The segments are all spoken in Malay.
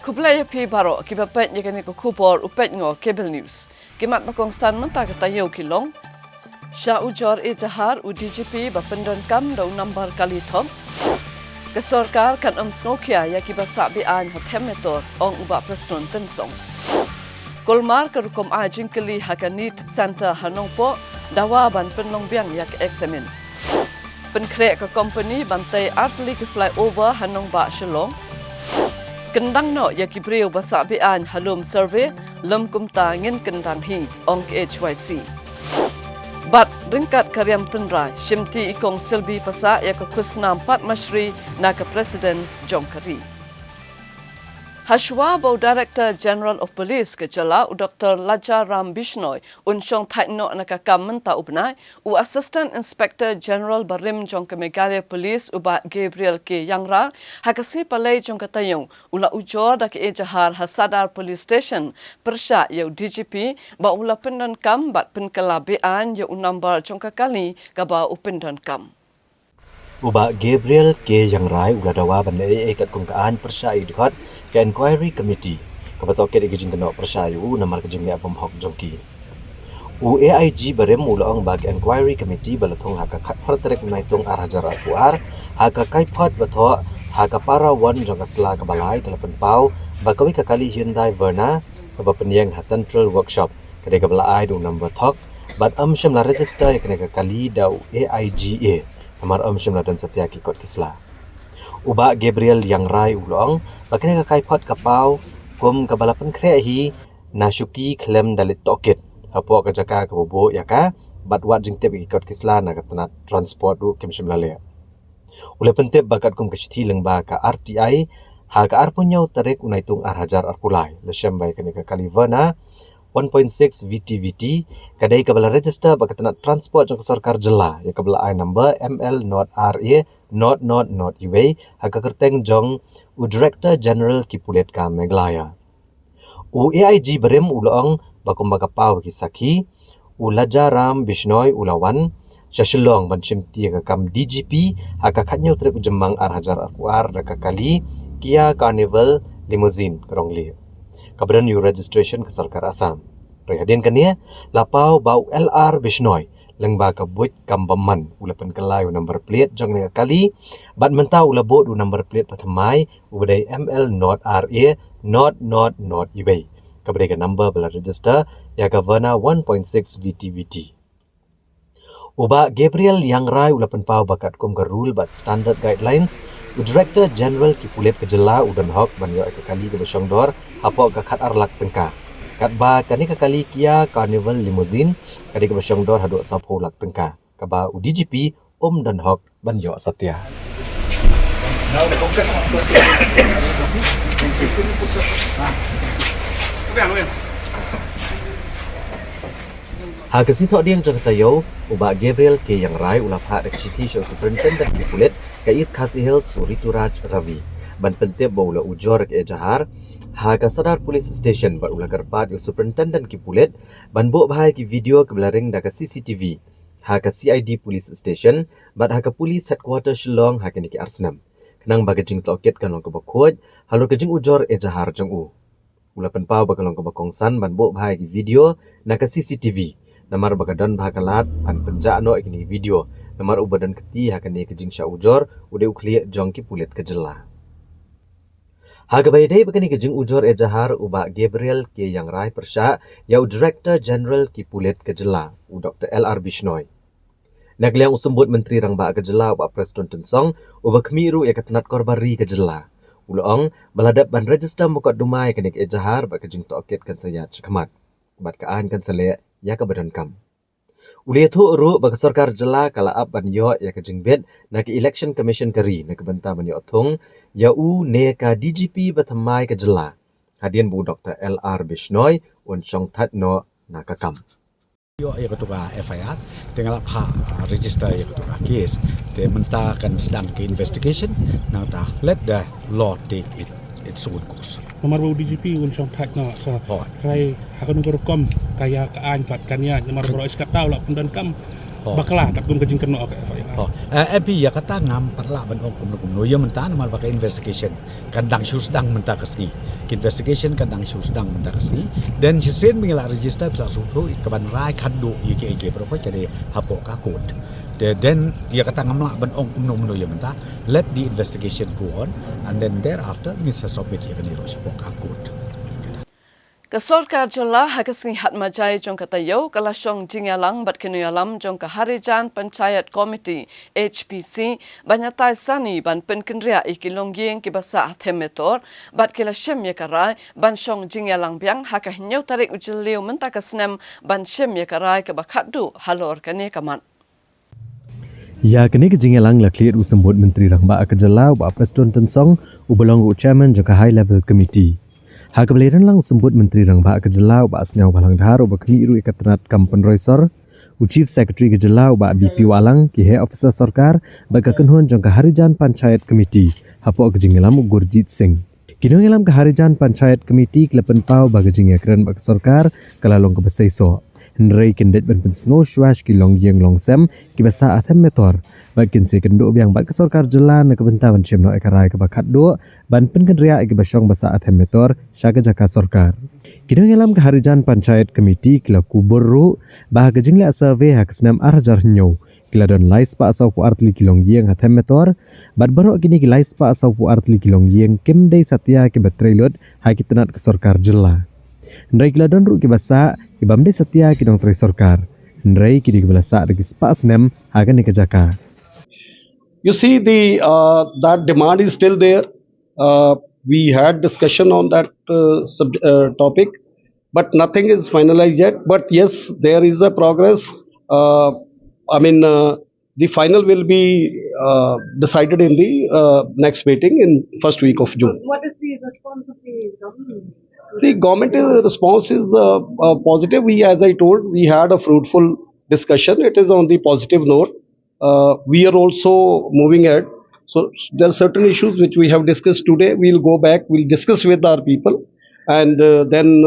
Kublaya pi baro kibapet yakani ko kupor upet ngo cable news. Kimat makong san menta katayo kilong. Sya ujor jahar u DGP bapendon kam daw number kali thom. Kesorkar kan sngokia ya kibasak bian hotem metor ong uba preston tensong. Kolmar kerukom ajing keli hakanit Santa Hanongpo dawa ban penlong biang yak examine. Penkrek ke company bantai artli ke flyover Hanong ba Shillong. Kendang no ya kibriu basak bian halum survey lem kumta ngin kendang hi ong HYC. Bat ringkat karyam tendra shimti ikong silbi pasak ya ke kusna 4 Mashri na ke Presiden Jong Kari. Hashwa bau Director General of Police ke Jala u Dr. Laja Ram Bishnoi unsyong taitno nakakam menta ubnai u Assistant Inspector General Barim Jong ke Meghalaya Police uba Gabriel K. Yangra hakasi palai jong katayong ula ujor dak jahar Hasadar Police Station persya yau DGP ba ula pendon kam bat penkelabian yau number jong kakali kaba upendon kam. Uba Gabriel K. Yangra ula dawa bandai ikat kungkaan persya idhot ke Inquiry Committee kapatok ke digijing kena persyayu namar kejing ya pemhok jongki. AIG barem ulang bagi Inquiry Committee balatong haka khatphar terek naitung arhajar akuar haka kaiphat bato haka para wan jongka sela kabalai telepen pau bakawi kakali Hyundai Verna kaba penyeng ha Central Workshop kedai kabalai du number thok bat syamla register kena kakali dau AIGA namar syamla dan setia kikot kisla. Uba Gabriel Yangra ulang bakina ka kaipot kapau kum kabalapan krehi nasuki klem dalit toket hapo ka jaka ka bobo yaka batwat jingtep ikot kisla na katana transport ru kem shimlale ule pentep bakat kum kashiti lengba ka RTI ha ka arpunyau tarik unaitung arhajar arpulai leshem bai kanika kalivana 1.6 VTVT kadai kabala register bakatana transport jang sarkar jela ya kabala I number ML not RA not UA haka kerteng jong u Director General Kipulet ka Meghalaya. AIG berem ulang bakum bakapau kisaki u Laja Ram Bishnoi ulawan syashilong banchimti ka kam DGP haka khatnyau trip jemang arhajar arkuar daka kali Kia Carnival Limousine kerongli. Kabaran new registration ke Sarkar Assam. Rehadian kania lapau bau LR Bishnoi lengba ka buit kambaman ulapan kelai number plate jong ne kali bat mentau ula bot number plate pathamai ubadai ML not RA not UA kabadai ka number bala register ya Governor 1.6 VTVT. Uba Gabriel Yangra ulapan pau bakat kum ka rule bat standard guidelines u Director General Kipulet kejela udan hok banyo ka kali ke Besyongdor apo ka khat arlak tengka kat ba kani ka kali Kia Carnival Limousine kadi ke Besyongdor hadok sapho lak tengka kaba u DGP dan hok banyo satya. Hakasi tok diang jang tayo uba Gabriel K. Yangra ulap hak rekshiti show superintendent Kipulet ke East Khasi Hills Rituraj Ravi ban pentep baula ujor ke jahar haka Sadar Police Station bat ula karpat yu superintendent Kipulet ban bo bahai ki video ke belaring daka CCTV haka CID Police Station bat haka Police Headquarter Shillong haka niki Arsenam kenang bagajing toket kanong kebakuat halur kejing ujor jahar jang u ulapan pau bakalong kebakongsan ban bo bahai ki video naka CCTV namar bagadan bakalat pan penjano ikini video namar ubadan keti hakani kejing sya ujor ude ukliek jong Kipulet kejela. Haga baydai bakani kejing ujor jahar uba Gabriel K. Yangra persya yau Director General Kipulet kejela u Dr. LR Bishnoi. Nagliang usembut Menteri Rangba kejela uba Preston Tensong uba kemiru ya katanat korbari kejela. Ulong baladap ban register mukot dumai kanik jahar bak kejing toket kan sayat cekamat. Bat kaan kan selek ya ka badan kam. Uli tu uru bagi sarkar jela kala ap ban yo ya kejing bet na ke election commission kari na ke benta ban yo thong ya u ne ka DGP batamai ke jela. Hadian bu Dr. LR Bishnoi un chong that no na ka kam. Yo ya ketua FIR dengan hak register ya ketua kes te menta kan sedang ke investigation now ta let the law take its own course. Nomor bau DGP unsong tak nak rai akan ukur kom kaya kean pat kanya nomor bau iskat tahu lah pundan kam Bakala kat kum kajing kena ke FIR. MP ya kata ngam perla ban ok kum no ya menta mal pakai investigation kandang susdang menta keski investigation kandang susdang menta keski dan sisen mengela register bisa sufu ke ban rai kado IKIK berapa jadi hapok kakut then ya kata ngam la ban ok kum no ya menta let the investigation go on and then thereafter bisa submit ya kan iro hapok kakut. Kesorkar jela hakasngi hatmajai jong katayo kalasong jingalang bat kinuyalam jong kaharijan panchayat komiti HPC banyatai sani ban penkendria ikilongyeng kibasa themetor bat kilashem yakarai ban song jingalang biang hakahinyo tarik ujiliu mentakasnem ban shem yakarai kabakadu halor kane kamat. Ya kini kejingelang lakliat usembut Menteri Rangba Akajalau ba Preston Tensong ubalong chairman jong high level committee. Hakabaliran lang sembut Menteri Rangba Kejelau ba asnyau balang dharo ba kemiru ikatrat kampen roisor u Chief Secretary Kejelau ba BP Walang ki Head Officer Sarkar ba kakenhon jong kaharijan Panchayat Committee hapo kejingelam Gurjit Singh. Kinongelam kaharijan Panchayat Committee kelepen pau ba kejingekran ba Sarkar kalalong kebesaiso. Henry kendet ban pensno shwash ki long yeng long sem ki basa athem metor bakin se kendo biang bat kesorkar jelan ke benta ban chemno ekarai ke bakat do ban penkendria ke basong basa athem metor syaga jaka sorkar kidong elam kaharijan Panchayat Committee kila kuborru bah gejingla survey hak senam arjar nyo kila don lais pa asau pu artli kilong yeng athem metor bat baro kini ki lais pa asau pu artli kilong yeng kemdei satya ke batrailot ha kitenat ke sorkar jela Ndrai kila don ru ki basa ki bamde satya ki dong tri sorkar Ndrai ki di belasa regi spa senem hagan ni kejaka. You see, that demand is still there. We had discussion on that topic, but nothing is finalized yet. But yes, there is a progress. The final will be decided in the next meeting in first week of June. What is the response of the government? See, government response is positive. As I told, we had a fruitful discussion. It is on the positive note. We are also moving ahead. So there are certain issues which we have discussed today. We'll go back, we'll discuss with our people, and then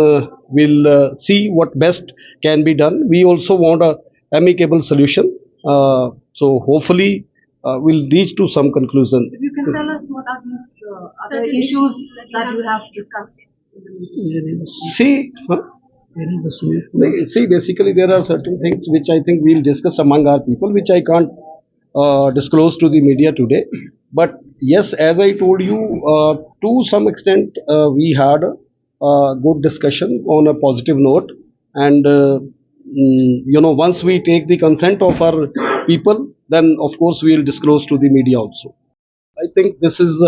we'll see what best can be done. We also want a amicable solution. So hopefully we'll reach to some conclusion. If you can tell us what are these other issues that you have discussed? See, basically there are certain things which I think we'll discuss among our people, which I can't disclose to the media today. But yes, as I told you, to some extent we had a good discussion on a positive note. And, once we take the consent of our people, then of course we'll disclose to the media also. I think this is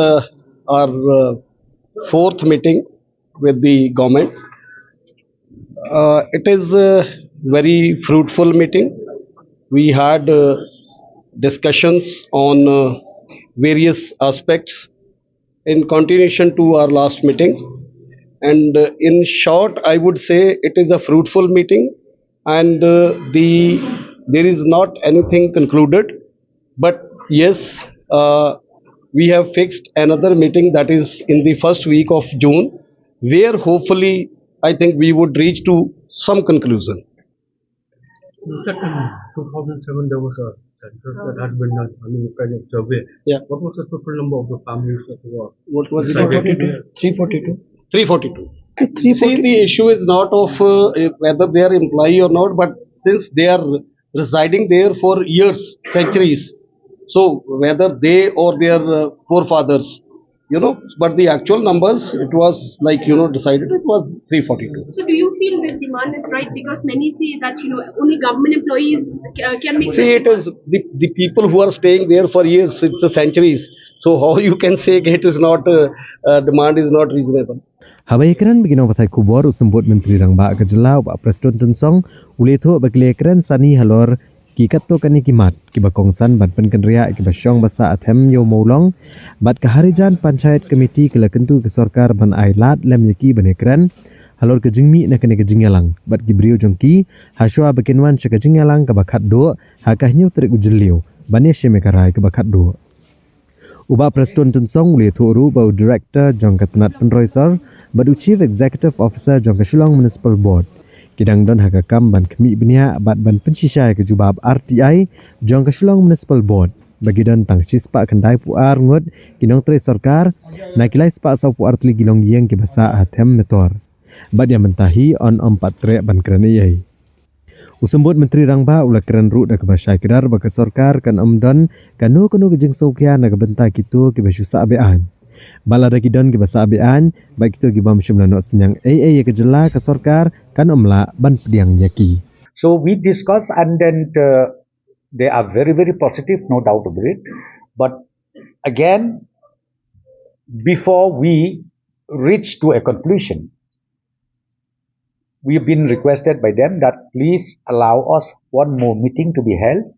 our fourth meeting with the government. It is a very fruitful meeting. We had discussions on various aspects in continuation to our last meeting. And in short, I would say it is a fruitful meeting, and there is not anything concluded. But yes, we have fixed another meeting that is in the first week of June, where hopefully I think we would reach to some conclusion. You said in 2007 there was a census that had been done, kind of survey. Yeah. What was the total number of the families that were? What was it? 342. 342. See, the issue is not of whether they are employee or not, but since they are residing there for years, centuries, so whether they or their forefathers, but the actual numbers, it was decided, it was 342. So do you feel this demand is right? Because many say that, only government employees can make... See, it is the people who are staying there for years, it's a centuries. So how you can say it is not, demand is not reasonable? Habayekran begino batai kubor usembut Menteri Rangba Kejelau ba Preston Tensong uletho baglekran sani halor ki katto kani kimat ki bakongsan ban penkendria ki basyong basa athem yo moulong bat kaharijan Panchayat Committee kala kentu ke sorkar ban ailat lem yaki banekran halor ke jingmi na kene ke jingalang bat ki brio jongki haswa bakenwan che ke jingalang ka bakat do hakahnya terik ujeliu bane shemekarai ke bakat do uba Preston Tensong uletho ru ba director jong katnat penroisor badu Chief Executive Officer jong Shillong Municipal Board Kidang don hakakam ban kemi benia bat ban pensisai ke jubab RTI jong ke Shillong Municipal Board bagi don tang sispa kendai puar ngot kinong tre sarkar na kilai spa sau puar tli gilong yeng ke basa atem metor bat yang mentahi on 4 tre ban kerana yai usembut menteri rangba ula keran ru da ke basa kedar baka sarkar kan amdon kanu kejeng saukia na ke bentai kitu ke basusa abean balada kidon ke basa abean baik itu gibam syumlano senyang ya kejela ke sarkar kan omla ban pediang yaki. So we discuss and then they are very, very positive, no doubt about it. But again, before we reach to a conclusion, we've been requested by them that please allow us one more meeting to be held.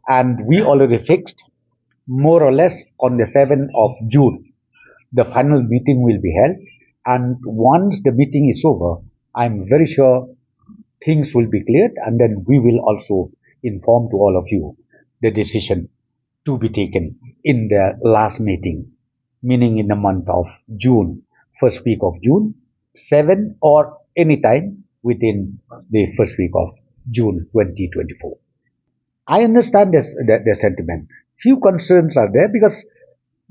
And we already fixed more or less on the 7th of June. The final meeting will be held. And once the meeting is over, I'm very sure things will be cleared, and then we will also inform to all of you the decision to be taken in the last meeting, meaning in the month of June, first week of June, 7 or any time within the first week of June 2024. I understand the sentiment. Few concerns are there because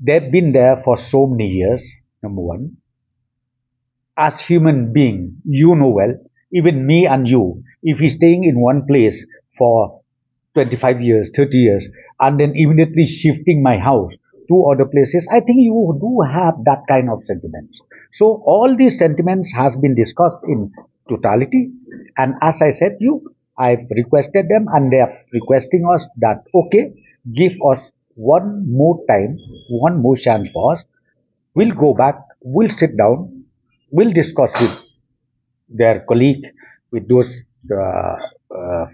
they've been there for so many years, number one. As human being, you know well, even me and you, if we're staying in one place for 25 years, 30 years, and then immediately shifting my house to other places, I think you do have that kind of sentiments. So all these sentiments has been discussed in totality. And as I said I've requested them and they are requesting us that, okay, give us one more time, one more chance for us. We'll go back, we'll sit down, we'll discuss with their colleague, with those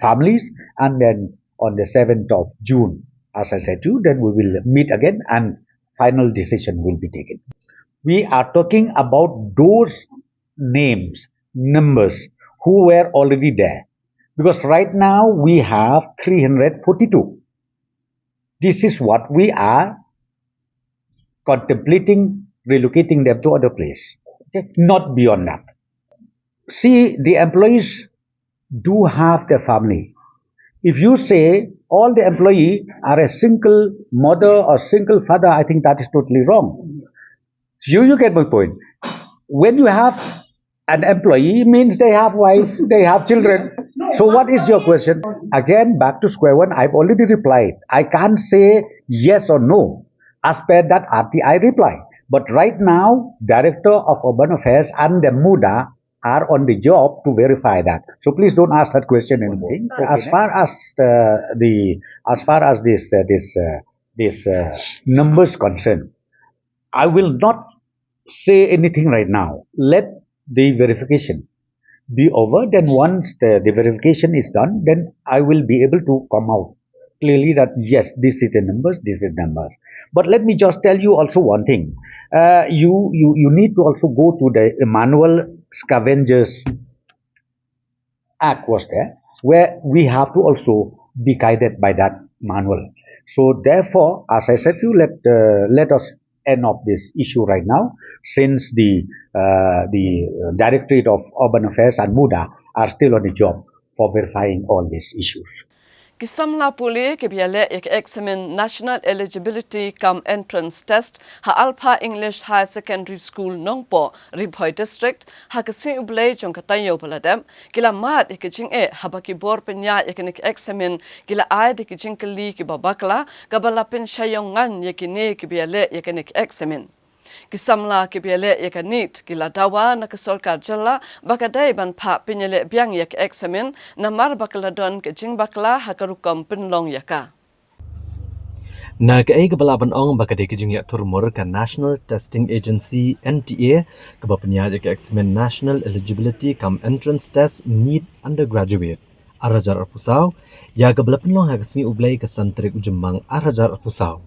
families, and then on the 7th of June, as I said then we will meet again and final decision will be taken. We are talking about those names, numbers who were already there. Because right now we have 342. This is what we are contemplating relocating them to other place. Okay? Not beyond that. See, the employees do have their family. If you say all the employees are a single mother or single father, I think that is totally wrong. So you get my point. When you have an employee, means they have wife, they have children. So what is your question? Again, back to square one, I've already replied. I can't say yes or no as per that RTI reply. But right now, Director of Urban Affairs and the MUDA are on the job to verify that. So please don't ask that question anything. Okay. As far as this numbers concerned, I will not say anything right now. Let the verification be over. Then once the verification is done, then I will be able to come out clearly that yes, this is the numbers, this is the numbers. But let me just tell you also one thing. You need to also go to the Manual Scavengers Act was there, where we have to also be guided by that manual. So therefore, as I said to you, let us end of this issue right now, since the Directorate of Urban Affairs and MUDA are still on the job for verifying all these issues. Kisamla puli ke biale ek examine National Eligibility Cum Entrance Test ha Alpha English Higher Secondary School Nongpo Ribhoi District ha kasi ublay jong katayo paladem kila mat ek jing habaki bor penya ek examine kila ay de jing kali ki babakla kabala pen shayongan yekine ke biale ek examine Kisamla kibiale yakanit kila dawa na kasorkar jala bakadai ban pa pinyele biang yak examine na mar bakla don ke jing bakla hakarukam penlong yaka. Na ke balaban ong bakadai ke jing yak turmur ka National Testing Agency NTA ke bapenya yak examine National Eligibility Cum Entrance Test NEET Undergraduate arajar pusau ya ke balapenlong hakasni ublay ke santrik ujemang arajar pusau.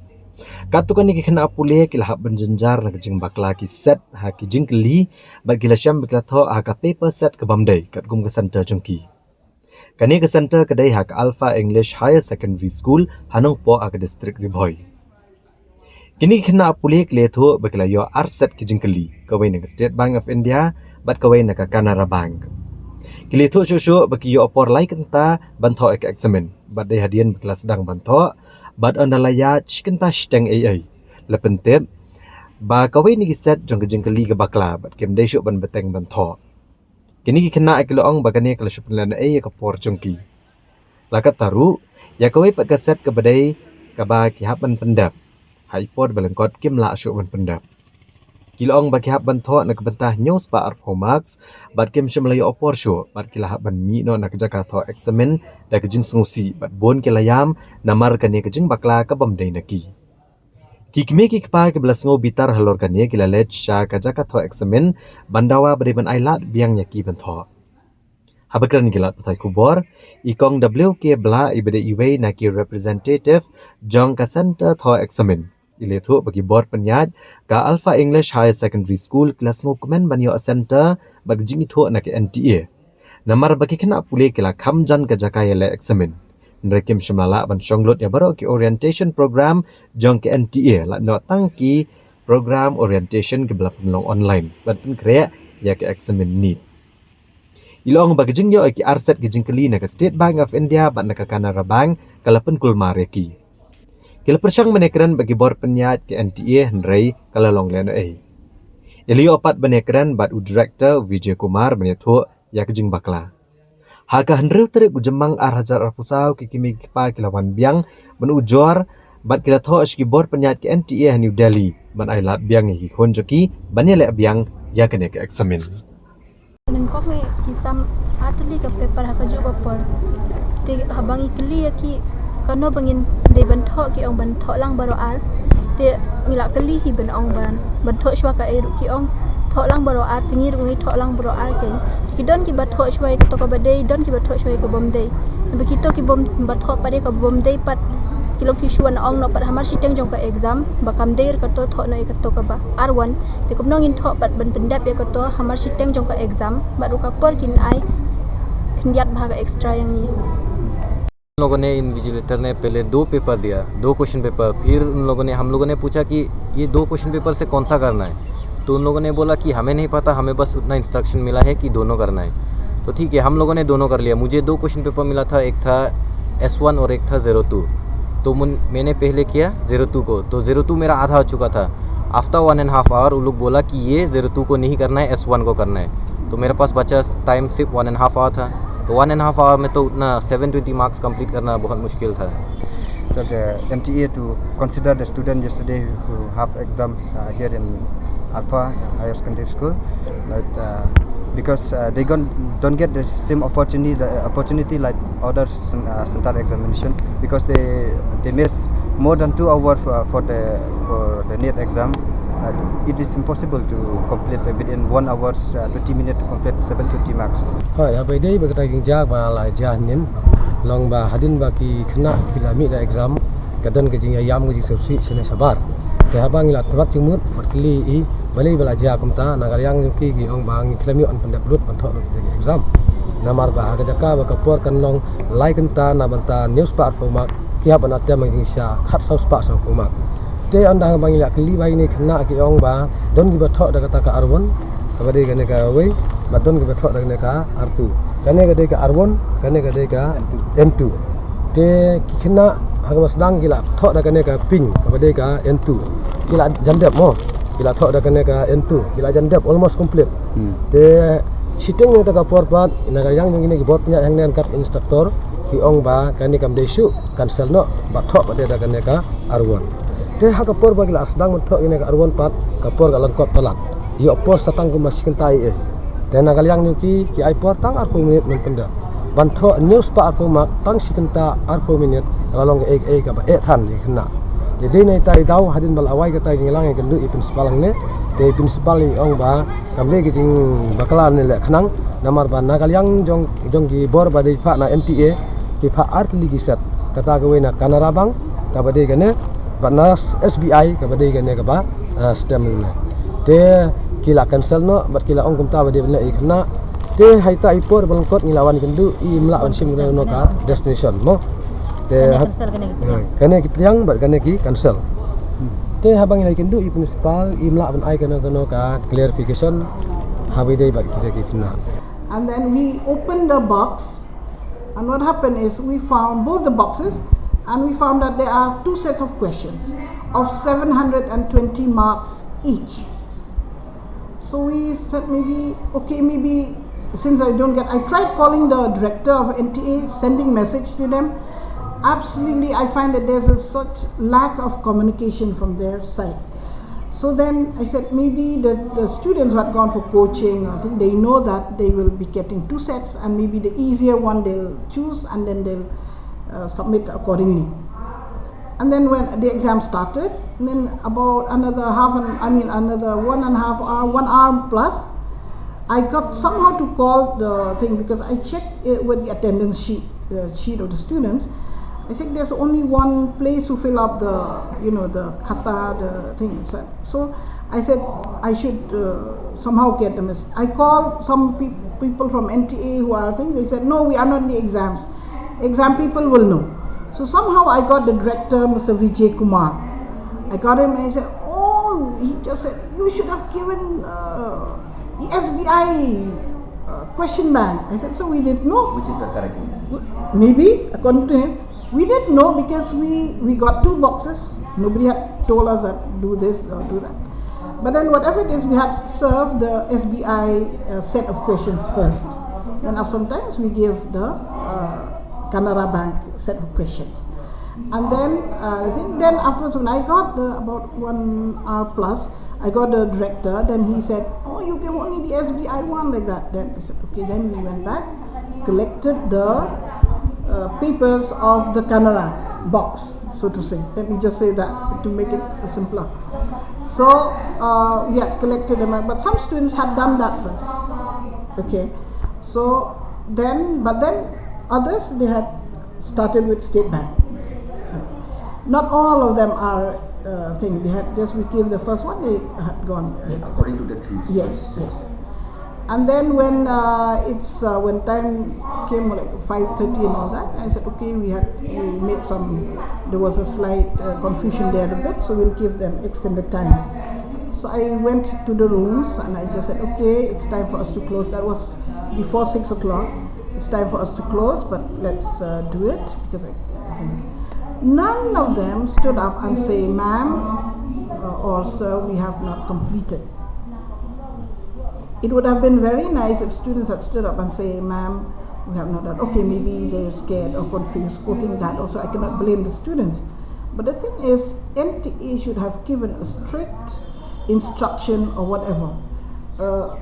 Katukan ni kena apule kila hak benjenjar na kejing bakla ki set ha kijing keli bak kila syam bakla tho ha ka paper set ke bamdai kat gum ke center jengki. Kani ke center kedai ha ka Alpha English Higher Secondary School hanong po ha ka district Ribhoi. Kini kena apule kile tho bakla yo ar set kijing keli kawai na State Bank of India bat kawai na ka Canara Bank. Kili tu syuk bagi yo opor lai kenta banto ek eksamen. Bad dei hadian kelas sedang banto. Bad andalaya chikenta shteng ai. Lepentep ba kawai ni giset jong kejing keli ke bakla bad kem dei syuk ban beteng banto. Kini kena ek loong bagane kala syupen ai ke por jongki. Lakat taru ya kawai pat kaset ke badai ke ba ki hapan pendap. Hai por belengkot kim la syuk ban pendap. Kilong bagi hab banto nak bentah news pa arpomax bad kem shemlay opor sho bad kila hab ban mi no nak jaka tho examen da kejin sungusi bad bon kilayam namar kane kejing bakla ka bamdai naki kikme kikpa ke belas ngo bitar halor kane kila let sha ka jaka tho examen bandawa bade ban ailat biang yaki banto habakran gilat patai kubor ikong WK bla ibade iwe naki representative jong ka center tho examen ile thu bagi board penyaj ka Alpha English Higher Secondary School kelas mo komen banyo center bagi jingi thu nak NTA namar bagi kena pule kila khamjan ka jakai le examen nrekem shmala ban shonglot ya baro ki orientation program jong ke NTA la no tangki program orientation ke belapun online ban pun kre ya ke examen ni ilong bagi jingyo ki arset ki jingkeli nak State Bank of India ban nak Canara Bank kalapun kulmareki Kila persyang menekran bagi bor penyat ke NTA Henry kala long leno Elio opat menekran bat u director Vijay Kumar menetho ya kejing bakla. Haka Henry terik ujemang arhajar arpusau ki kimi kipa kila wan biang menujor bat kila tho aski bor penyat ke NTA New Delhi ban ailat biang hi honjoki banele biang ya kene ke examen. Nengkok nge kisam atli ke paper haka juga por. Te habang ikli ya ki kano bangin de banthok ki ong banthok lang baro al te ngila kali hi ban ong ban banthok shwa ka eru ki ong thok lang baro al tingir ngi thok lang baro al ke ki don ki banthok shwa ka to ka badai don ki banthok shwa ka bom dei be ki to ki bom banthok pare ka bom dei pat kilo ki shwan ong no pat hamar siteng jong ka exam bakam deir ka to thok no ka to ka ba r1 te kom nongin thok pat ban pendap ya ka to hamar siteng jong ka exam baru ka por kin ai khniat bhaga extra yang ni उन लोगों ने इन्विजिलेटर ने पहले 2 पेपर दिया 2 question paper फिर हम लोगों ने पूछा कि ये 2 क्वेश्चन पेपर से कौन सा करना है तो उन लोगों ने बोला कि हमें नहीं पता हमें बस उतना इंस्ट्रक्शन मिला है कि दोनों करना है तो ठीक है हम लोगों ने दोनों कर लिया मुझे 2 क्वेश्चन पेपर मिला था एक था S1 और एक था 02 तो मैंने पहले किया 02 को तो 02 मेरा आधा हो चुका था आफ्टर 1.5 आवर वो लोग बोला कि ये 02 को नहीं करना है S1 को करना है तो मेरे पास बचा टाइम सिर्फ 1.5 आवर था तो 1.5 आवर में तो उतना 720 मार्क्स कंप्लीट करना बहुत मुश्किल था So the NTA to consider the student yesterday who have exam here in Alpha Higher Secondary School, but because they don't get the same opportunity like other center examination because they miss more than 2 hours for the NET exam. It is impossible to complete within 1 hour 20 minutes to complete 720 marks. Hai apa ini bagi kita jinjak bala jahanin long ba hadin baki kena kilami da exam kadan ke jing ayam ke jing sursi sene sabar te habang ila tabat jingmut berkeli I balai bala ja kumta nagal yang ki ong bang kilami on pendap lut panthok ke exam namar ba ga jaka ba kapor kan long lai kenta na banta news pa formak kia ban atia mang jing sha khat saus pa sa formak te anda bang ila keli ba ini kena ki ong ba don ki ba thok da kata ka arwon kabade gane ka we ba don ki ba thok da gane ka artu kane gade ka arwon kane gade ka n2 te kina hagama sedang gila thok da kane ka ping kabade ka n2 gila jandap mo gila thok da kane ka n2 gila jandap almost complete te siteng ta ka porpat inaga yang ini ki bot nya yang nen kat instructor ki ong ba kane kam desu cancel no ba thok bade da kane ka arwon te ha ka por ba gila sedang thok ini ka arwon pat ka por ka langkot talat yo por satang ko maskin tai te nagal yang ki ai por tang ar minit men penda banto news pa ar mak tang sikenta ar minit kalong ke ka ba than ni kena jadi nai tai dau hadin bal awai ka tai ngilang ke ndu I principal ang ne te principal ni ong ba kamle ki jing bakalan ni le khnang namar ba nagal yang jong ki bor ba dei pha na NTA ki pha art ligi set kata ga we na Canara Bank ka ba dei gane ba na SBI ka ba dei gane ka ba stem ne te kila cancel no bat kila ong kumta bade bena ikna te haita ipor balangkot ngilawan kendu I mla on sim no ka destination mo te kane ki priang bat kane ki cancel te habang ilai kendu I principal I mla ban ai kana ka clarification habi dei bat kita ki fina And then we opened the box, and what happened is we found both the boxes, and we found that there are two sets of questions of 720 marks each. So we said maybe since I tried calling the director of NTA, sending message to them. Absolutely, I find that there's such lack of communication from their side. So then I said maybe the students who had gone for coaching, I think they know that they will be getting two sets, and maybe the easier one they'll choose, and then they'll submit accordingly. And then when the exam started, and then about another 1.5 hour, 1 hour plus, I got somehow to call the thing, because I checked with the attendance sheet, the sheet of the students. I think there's only one place to fill up the kata, the thing. So I said I should somehow get them. I called some people from NTA who are they said no, we are not in the exams. Exam people will know. So somehow I got the director, Mr. Vijay Kumar. I got him and he said, oh, he just said, you should have given the SBI question bank. I said, so we didn't know. Which is the correct one? Maybe, according to him. We didn't know because we got two boxes. Nobody had told us that do this or do that. But then whatever it is, we had served the SBI set of questions first. Then after sometimes we give the Canara Bank set of questions. And then I think then afterwards when I got about 1 hour plus, I got the director. Then he said, oh, you give only the SBI one, like that. Then I said, okay. Then we went back, collected the papers of the Canara box, so to say. Let me just say that to make it simpler. So we had collected them, but some students had done that first. Okay. So then, but then others, they had started with State Bank. Not all of them are thing. They had just, we gave the first one, they had gone. According to the trees. Yes, yes. And then when when time came like 5:30 and all that, I said okay, we made some. There was a slight confusion there a bit, so we'll give them extended time. So I went to the rooms and I just said okay, it's time for us to close. That was before 6 o'clock. It's time for us to close, but let's do it, because I think none of them stood up and say, ma'am or sir, we have not completed. It would have been very nice if students had stood up and say, ma'am, we have not done. Okay, maybe they're scared or confused, quoting that also. I cannot blame the students. But the thing is, NTA should have given a strict instruction or whatever.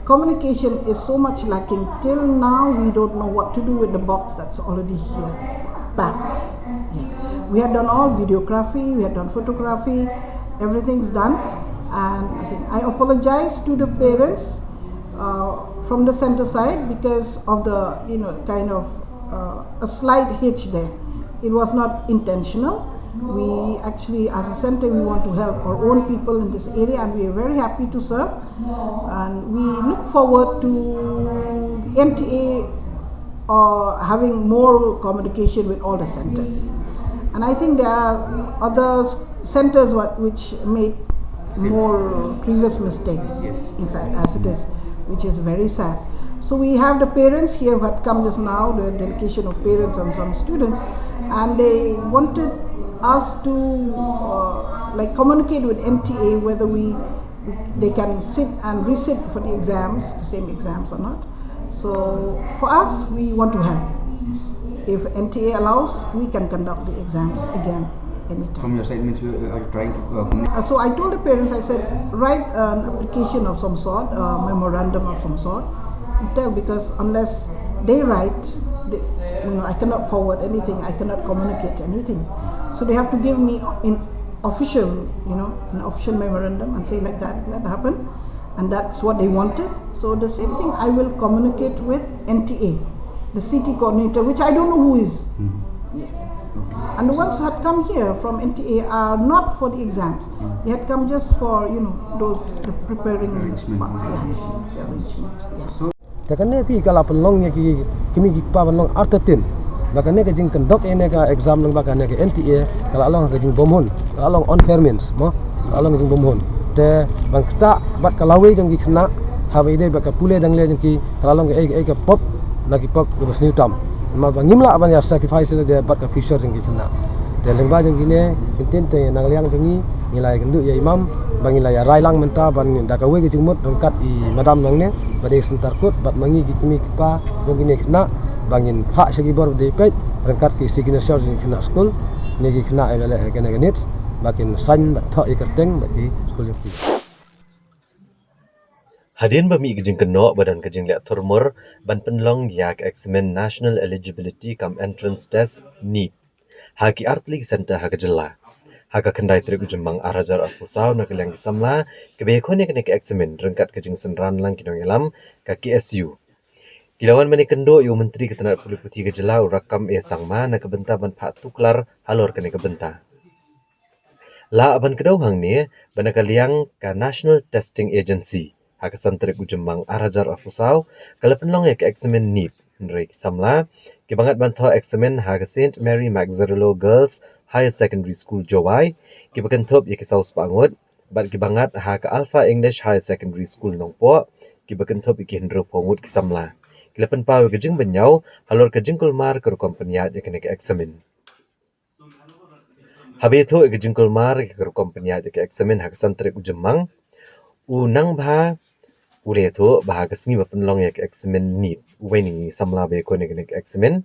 Communication is so much lacking. Till now, we don't know what to do with the box that's already here, packed. Yes. We had done all videography, we had done photography, everything's done. And I think I apologize to the parents from the center side because of the kind of a slight hitch there. It was not intentional. We actually, as a center, we want to help our own people in this area, and we are very happy to serve. And we look forward to NTA having more communication with all the centers. And I think there are other centers which made more previous mistake. Yes. In fact, as it is, which is very sad. So we have the parents here who had come just now, the delegation of parents and some students, and they wanted us to communicate with NTA whether they can sit and resit for the exams, the same exams or not. So for us, we want to help. If NTA allows, we can conduct the exams again anytime. From your statement, you are trying to so I told the parents, I said, write an application of some sort, a memorandum of some sort, because unless they write, I cannot forward anything, I cannot communicate anything. So they have to give me in official, an official memorandum and say like that happened, and that's what they wanted. So the same thing I will communicate with NTA, the city coordinator, which I don't know who is. Yes. And the ones who had come here from NTA are not for the exams. They had come just for, the preparing arrangement. So, takane pi kala penlong ki kimi ki pa penlong artatin. Bakane ke jing kendok ene ka exam nang bakane ke NTA kala long ke jing bomhon, kala long on fairments mo, kala long jing bomhon. Te bang kita bat kalawe jang ki khna have ide ba ka pule dang le ki kalalong ke pop lagi pop ke bas new tam mal ba ngimla ban ya sacrifice de bat ka future jeng ki kena de leng ba jeng kine inten te nang liang jengi ngilai kendu ya imam bang ngilai rai lang menta ban da ka we ki jengmut rangkat i madam nang ne ba de sentar kut bat mangi ki kimi pa jong kine kena bangin hak segi bor de pet rangkat ki sigina shor jeng kena school ne ki kena ele kena genit bakin san bat tho i kerteng bagi school jeng ki Hadian bami gejing kenok badan gejing liat turmur ban penlong yak examen National Eligibility Cum Entrance Test NEET. Haki artli center haka jela. Haka kendai trik ujembang arajar apusau nak liang samla kebekone kene ke examen rengkat gejing senran lang kinong ilam ka KSU. Kilawan mani kendo yu menteri ketenaga puti gejela rakam sangma nak kebenta ban pak tuklar halor kene kebenta. La aban kedau hang ni banaka liang ka National Testing Agency. Haka santrik ujembang arajar apusau kalau penlong ya ke eksamen NEET nrei samla kibangat bantu eksamen haka St Mary Magzarillo Girls Higher Secondary School Jowai kibakan top ya ke Saus Pangut bat kibangat haka Alpha English Higher Secondary School Nongpo kibakan top ya ke Hendro Pongut kisamla kilapan pau kejing benyau halor kejing kulmar ke kompeniat ya kena ke eksamen habito kejing kulmar ke kompeniat ya ke eksamen haka santrik ujembang unang bah Ule tu bahaga sengi berpenlong ya ke eksamen NEET. Uweni samla be ko ke eksamen.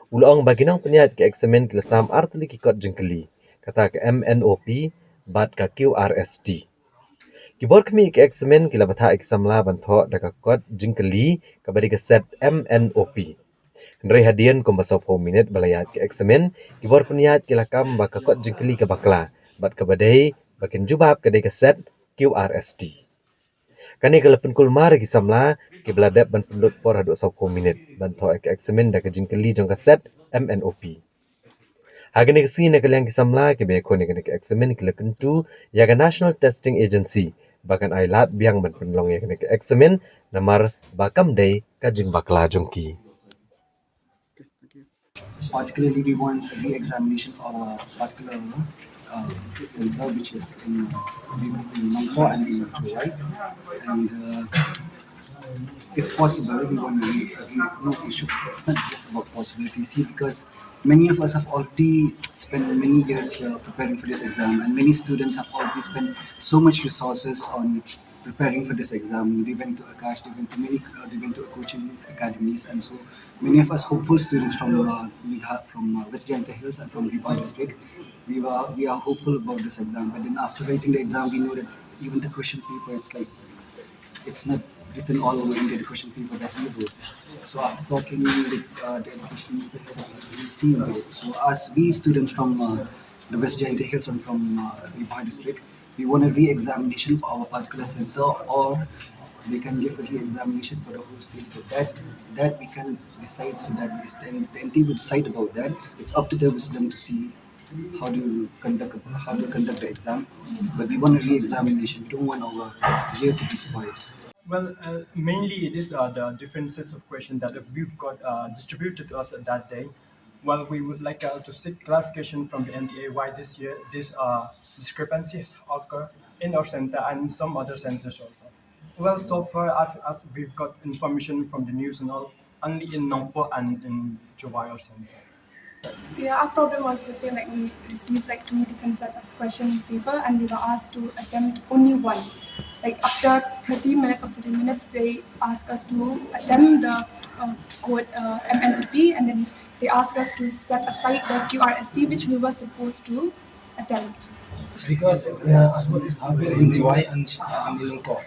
Ulong baginang peniat ke eksamen kelasam artli kikot jengkeli. Kata ke MNOP bat ke QRST. Kibor kami ke eksamen kila bata eksamla banto daka kot jengkeli kabari ke set MNOP. Hendrai hadian kombasau 4 minit balayat ke eksamen. Kibor peniat kila kam baka kot jengkeli ke bakla. Bat ke badai bakin jubab kedai ke set QRST. Kani kalau penkul mar ki samla ki beladap ban pendut por haduk 10 minit bantu ek eksamen dak jingkeli jong kaset MNOP. Hagani kesi nak liang ki samla ki be ko ni ke eksamen ki lekentu ya ga National Testing Agency bahkan ailat biang ban penlong ya ke eksamen namar bakam dei ka jing bakla jongki. Particularly, we want re-examination for our particular center, which is in Nongpo and in Chowai. And if possible, we want to it's not just about possibilities here because many of us have already spent many years here preparing for this exam, and many students have already spent so much resources on preparing for this exam. They went to Akash, they went to coaching academies, and so many of us hopeful students from West Jayanta Hills and from Ripa district, we are hopeful about this exam. But then after writing the exam, we know that even the question paper, it's not written all over India, the question paper that we wrote. So after talking with the education minister, he said we'll see into it. So as we students from the West Jayanta Hills and from Ripa district, we want a re-examination for our particular center, or they can give a re-examination for the whole state. But that we can decide, so that the NT will decide about that. It's up to their wisdom to see how to conduct the exam. But we want a re-examination. We don't want our year to be spoiled. Well, mainly it is the different sets of questions that we've got distributed to us at that day. Well, we would like to seek clarification from the NTA why this year this discrepancy has occurred in our center and in some other centers also. Well, so far as we've got information from the news and all, only in Nongpo and in Jowai center. Yeah, our problem was the same. Like we received like 2 different sets of question paper, and we were asked to attempt only one. Like after 30 minutes or 40 minutes, they asked us to attempt the code MNOP, and then they asked us to set aside the QRST, which we were supposed to attempt. Because as what is happening in Jowai and in Nongpo,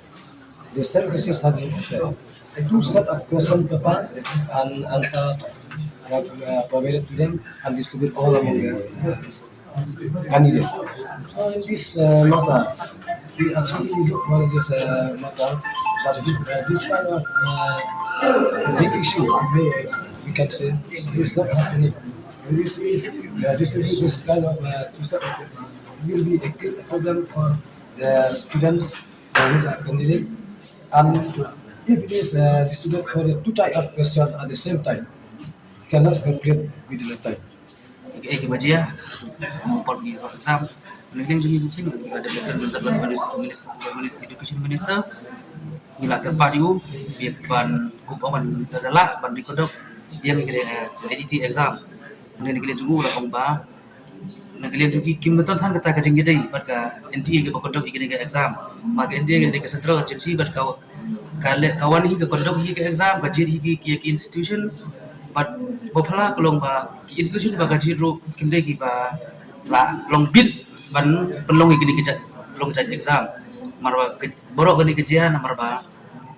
the services have been 2 set of question paper and answer provided to them and distribute all among the candidates. So in this matter, we actually don't want this matter, but this kind of big issue, we can say, is not happening. When we see distribute this kind of will be a problem for the students who are candidate, and if it is distributed for the 2 types of questions at the same time, cannot complete within a time. Okay, Bajia, for the exam, Education Minister, ngila ke padiu biar ban kupaman adalah ban dikodok yang gede IDT exam ini gede juga udah kongba nagalian juga kim beton san kata kajing gede pada NTA ke kodok gede ke exam maka NTA gede ke central agency pada kawan hi ke kodok hi ke exam kajir hi ke institution but bopala kolong ba ki institution ba kajir ro kim de ki ba la long bit ban pelong hi gede ke long jat exam marba borok gede kejian marba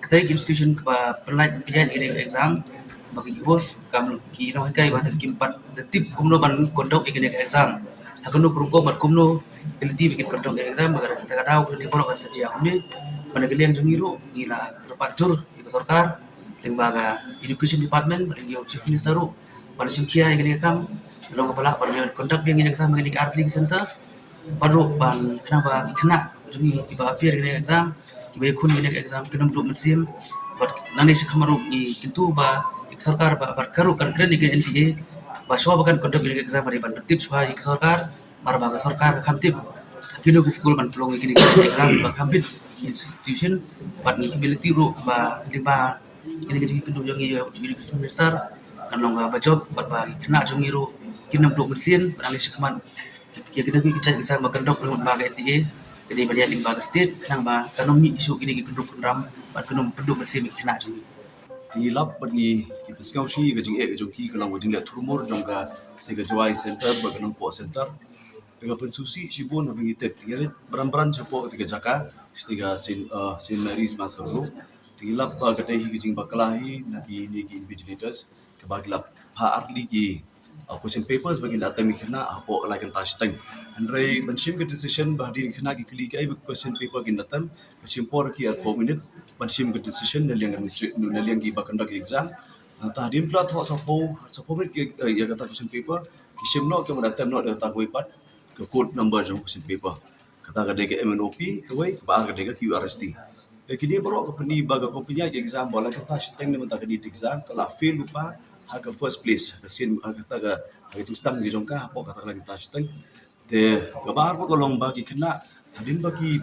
ketika institution ba pelajar gede exam bagi bos kam ki no kai ba kimpat tip kumno ban kodok gede exam hakuno kruko bar kumno eliti bikin kodok exam bagar kita kadau ni borok saja kumne panagaliang jungiro gila kerpacur itu sarkar lembaga education department pada chief minister pada simkia gede kam long kepala pada kontak yang exam gede artling center baru ban kenapa kena jungi iba appear gede exam iba kun gede exam kenum duk mesim but nani sekamaru ni kintu ba sarkar ba karu kan keren gede NTA ba swa bakan kontak gede exam dari ban tips ba sarkar marba ga sarkar kamtip kino ke school ban pelong gede exam ba kambit institution but ni ability ro ba lima ini gede kintu jungi education minister kan long ba job ba kena jungi ro kinum duk mesin nani sekaman kia kita exam ba kendok ba ga NTA jadi banyak limbaga state nang ba ekonomi isu kini kenduk kendram ba kenum penduk mesin kena jungi di lab bagi kipaskau shi ga jing jong ki kalang wajing la turmur jong ga tega jawai center ba ganang po center tega pensusi sibun bagi tek tiga beran-beran cepo tega jaka tega sin Mary's Masaro tega lab ga teh hi jing bakalahi nagi ni invigilators ke bagi lab pa arli ki question papers bagi data mi kena apo lagan tashtang andrei banshim ke decision bahdi kena ki klik ai question paper kin datam kachim por ki 4 minute banshim ke decision naliang administrative naliang ki bakandak exam tahdim kla tho sapo mit ki ya kata question paper kishim no ke datam no data ko ipat ke code number jong question paper kata gade ke MNOP ke wai ba gade ke QRST kini borok ke peni baga kompunya exam bola kata tashtang ni mentah ke exam kala fail lupa haka first place kasin kata ga sistem di jongka apa kata lagi tashteng de gabar ko long bagi kena hadin bagi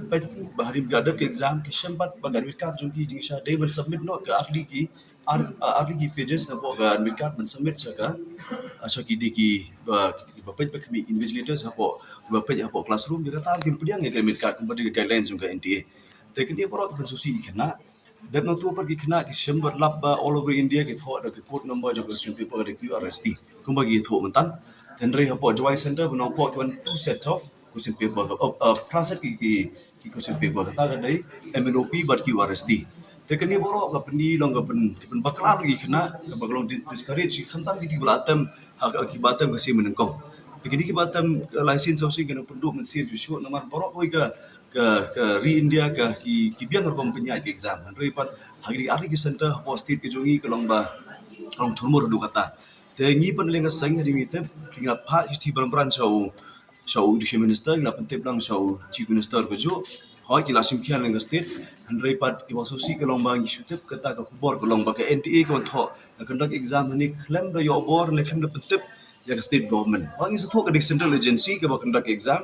bahari gadap ke exam ki sempat bagar wikat jongki jingsha they will submit no ke arli ki pages na bo ga wikat men submit saka asaki diki bapet kami invigilators apo bapet apo classroom dia kata kim pediang ke wikat kembali ke guidelines jongka NTA tekni porok pensusi kena dan nanti pergi kena ki sembar lab all over India ki thok ada ki code number jo question paper ada QRST kumbagi thok mentan dan rei hapo jawai center benong po kan 2 sets of question paper process ki question paper kata gadai MNOP but QRST tekni borok ka pendi long ka pen baklar lagi kena ka baglong discourage khantam ki bulatam ki batam ka si menengkong begini ki batam license sosi kena penduk mesin ju nomor borok oi ka re India ka ki biang rom penyai ke exam repat hari ki center posted ke jongi ke lomba orang turmur du kata te ngi pan lenga sang di mite kinga pha ti beran show education minister la pentep lang show chief minister ko jo hoi ki lasim khian lenga state repat ki wasusi ke lomba ngi shutep kata ka khubor ke lomba ke NTA ko tho conduct exam ni claim do yo bor le claim do pentep ya state government wangi su tho ka central agency ke conduct exam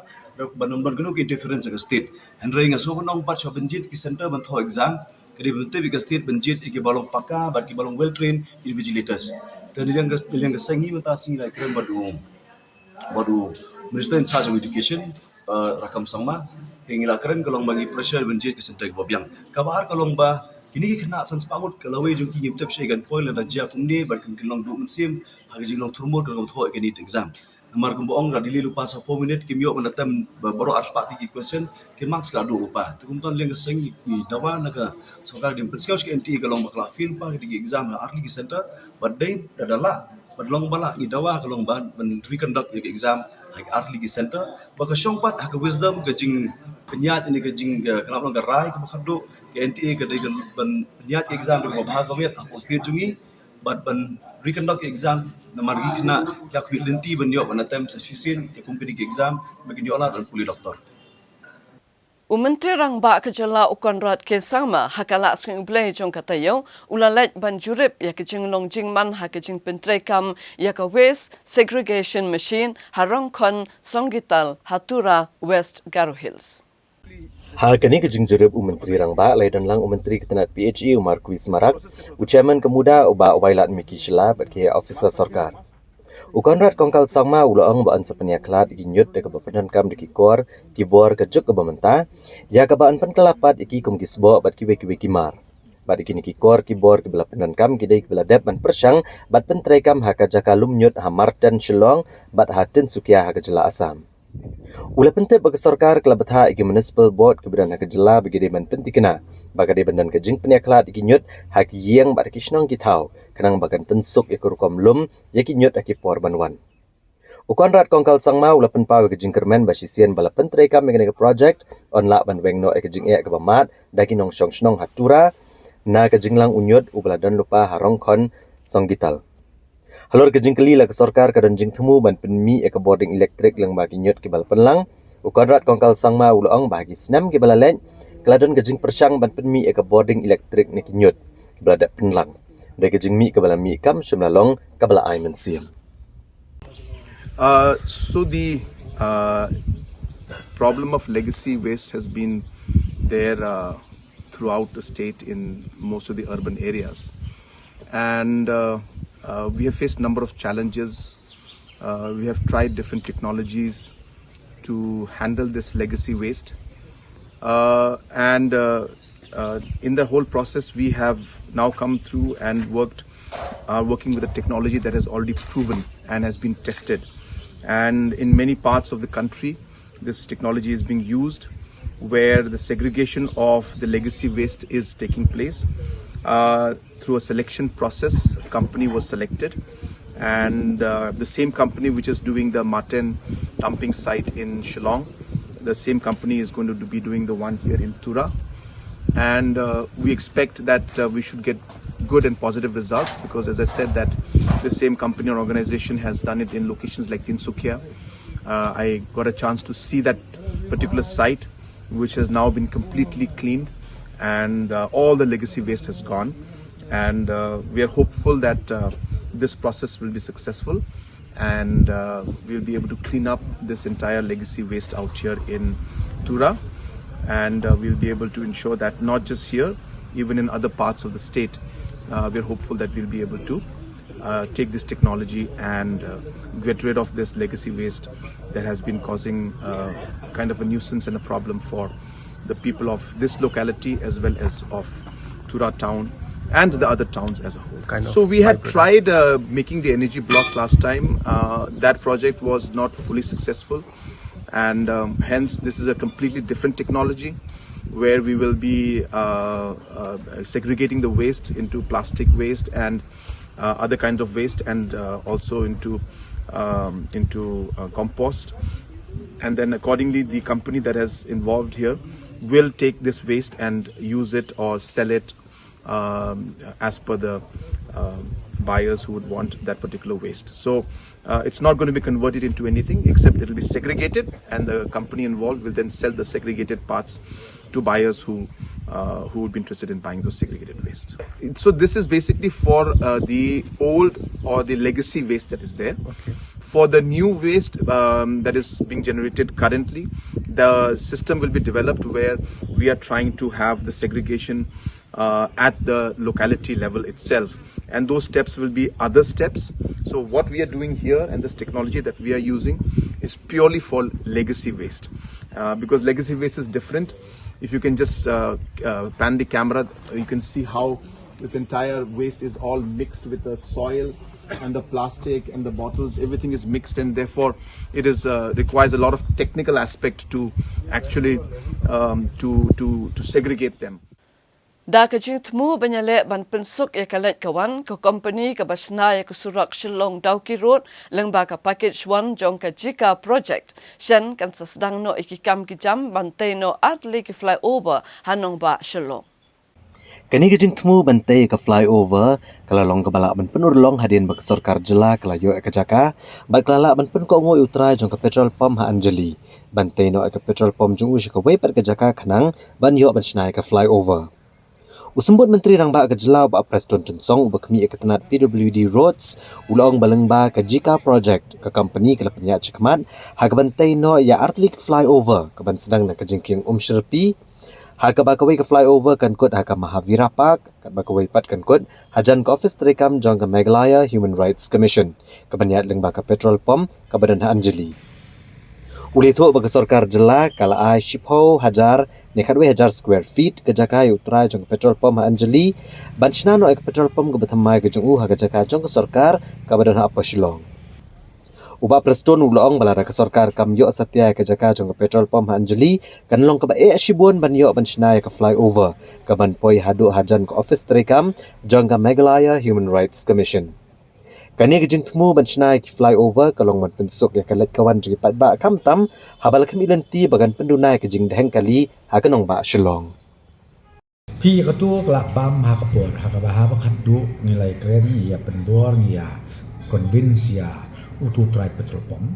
banon kenu ke interference ke state and ring so nong pat so benjit ki center ban tho exam kedi bente bi state benjit ki balong paka bar ki balong well trained invigilators dan yang sangi mata sing like krem badu minister in charge of education rakam sama hingila keren kalong bagi pressure benjit ki center bobyang kabahar kalong ba kini kena sans paut kalau we jong ki yimtep shegan poil da jia kumne bar kin long du mensim hagi jing turmur kalong tho ke ni exam Namar kumboong radili lupa 10 minit kimyo menatam baru arspak di question ke max la do lupa tukumton leng seng ni dawa naga sokar dim penskaus ke NTA kalong bakla film pa di exam arli center badai dadala badlong bala ni dawa kalong ban reconduct di exam hak arli center baka syongpat hak wisdom ke jing penyat ini ke jing kenapa long rai ke bakado ke NTA ke dai penyat exam di bahag kawet postir jungi ban reconduct exam namar gi kena yak lenti benyo banatem sasisin ke company ke exam bagi olah dan puli doktor Menteri rang ba kejala ukon rat ke sama hakala sing blai jong katayo ulalet ban jurip ya kejing long jing man ha kejing pentrekam ya ka waste segregation machine harong kon Songgital Hatura West Garo Hills Hal kini kejing jereb Menteri Rangba lai dan lang Menteri Ketenat PHE Umar Kuis Marak, Chairman Kemuda uba wailat Miki Shila bagi officer sarkar. Ukonrat kongkal sangma ulang baan sepeniaklat ginyut de kebapadan kam de kikor kibor kejuk ke bamenta ya kebaan penkelapat iki kum kisbo bat kiwe kimar. Bat iki kikor kibor ke belapadan kam kidai ke beladep ban persang bat pentrai kam haka jakalum nyut hamar dan shillong bat hatin sukia haka jela asam. Ula pentet bagi sarkar kelabetha iki municipal board kebedan hak jela bagi deman pentikena bagade bandan kejing peniaklat iki nyut hak yang bat kisnong kitau kenang bagan pensuk ikor komlum yaki nyut aki por banwan ukon rat kongkal sangma ula penpa kejing kermen basisian bala pentreka mengenai project on la ban wengno kejing ke bamat daki nong snong hatura na kejing lang unyut ubala dan lupa harong kon songgital. Halor kejing keli la ke sarkar kadon jing temu ban penmi ke boarding elektrik lang bagi nyut ke bala penlang ukon rat kongkal sangma ula ong bagi senam ke bala leng keladon kejing persang ban penmi ke boarding elektrik ni nyut ke bala dak penlang dari kejing mi ke bala mi kam semlalong ke bala ai mensiam. So the problem of legacy waste has been there throughout the state in most of the urban areas, and we have faced a number of challenges. We have tried different technologies to handle this legacy waste, and in the whole process we have now come through and working with a technology that has already proven and has been tested. And in many parts of the country, this technology is being used where the segregation of the legacy waste is taking place. Through a selection process, a company was selected, and the same company which is doing the Martin dumping site in Shillong, the same company is going to be doing the one here in Tura. And we expect that we should get good and positive results, because as I said that the same company or organization has done it in locations like Tinsukia. I got a chance to see that particular site, which has now been completely cleaned, and all the legacy waste has gone, and we are hopeful that this process will be successful, and we'll be able to clean up this entire legacy waste out here in Tura, and we'll be able to ensure that not just here, even in other parts of the state, we're hopeful that we'll be able to take this technology and get rid of this legacy waste that has been causing kind of a nuisance and a problem for the people of this locality as well as of Tura town and the other towns as a whole. So we had tried making the energy block last time. That project was not fully successful, and hence this is a completely different technology where we will be segregating the waste into plastic waste and other kinds of waste, and also into compost, and then accordingly the company that is involved here will take this waste and use it or sell it as per the buyers who would want that particular waste. So it's not going to be converted into anything, except it will be segregated, and the company involved will then sell the segregated parts to buyers who would be interested in buying those segregated waste. So this is basically for the old or the legacy waste that is there. Okay. For the new waste that is being generated currently, the system will be developed where we are trying to have the segregation at the locality level itself, and those steps will be other steps. So what we are doing here and this technology that we are using is purely for legacy waste, because legacy waste is different. If you can just pan the camera, you can see how this entire waste is all mixed with the soil and the plastic and the bottles. Everything is mixed, and therefore it is requires a lot of technical aspect to actually to segregate them. Da kejing temu banyale ban pensuk ya kalet kawan ke company ke basna ya ke surak Shillong Dauki Road lengba ka package 1 jong ka jika project shen kan sedang no ikikam kijam bantai no atli ke flyover hanong ba Shillong. Kini kejing temu bantai ke flyover kalau long ke balak ban penur long hadian bak sarkar jela kelayo ke jaka bak kelala ban pen ko ngoi utra jong ke petrol pump ha Anjali bantai no ke petrol pump jong ush ke wei per ke jaka khanang ban yo ban snai ke flyover. Usembut Menteri Rangba ke Jelau ba Preston Tensong berkemi ketenat PWD Roads ulang balengba ke Jika Project ke company ke penyak cekmat ha bantai no ya Artlik flyover ke ban sedang nak kejengking Sherpi ha ke bakawai ke flyover kan kod ha ke Mahavira Park ke bakawai pat kan kod hajan ke office terekam jong ke Meghalaya Human Rights Commission ke banyak lengba ke petrol pump ke badan Anjali. Uli tu bagi sarkar Jela kala ai shipho hajar nekadwe hajar square feet ke jaka utrai jong petrol pump Anjali banchna no ek petrol pump ke bethamai ke jong ha ke jaka jong ke sarkar ke badan apa Shillong. Uba Preston ulong balara ke sarkar kam yo satya ke jaka jong ke petrol pump Anjali kan long ke ba shibun ban yo banchna ke flyover ke ban poi hadu hajan ke office terekam jong ke Meghalaya Human Rights Commission. Kani kejeng temu banchna ki flyover kalong man pensuk ya kalat kawan jigi pat ba kam tam habal kam ilanti bagan pendunai kejeng deheng kali ha kanong ba Shillong. Pi ka tu kelak bam ha kapor ha ka ba kaddu nilai keren ya pendor ya convince ya utu try petrol pump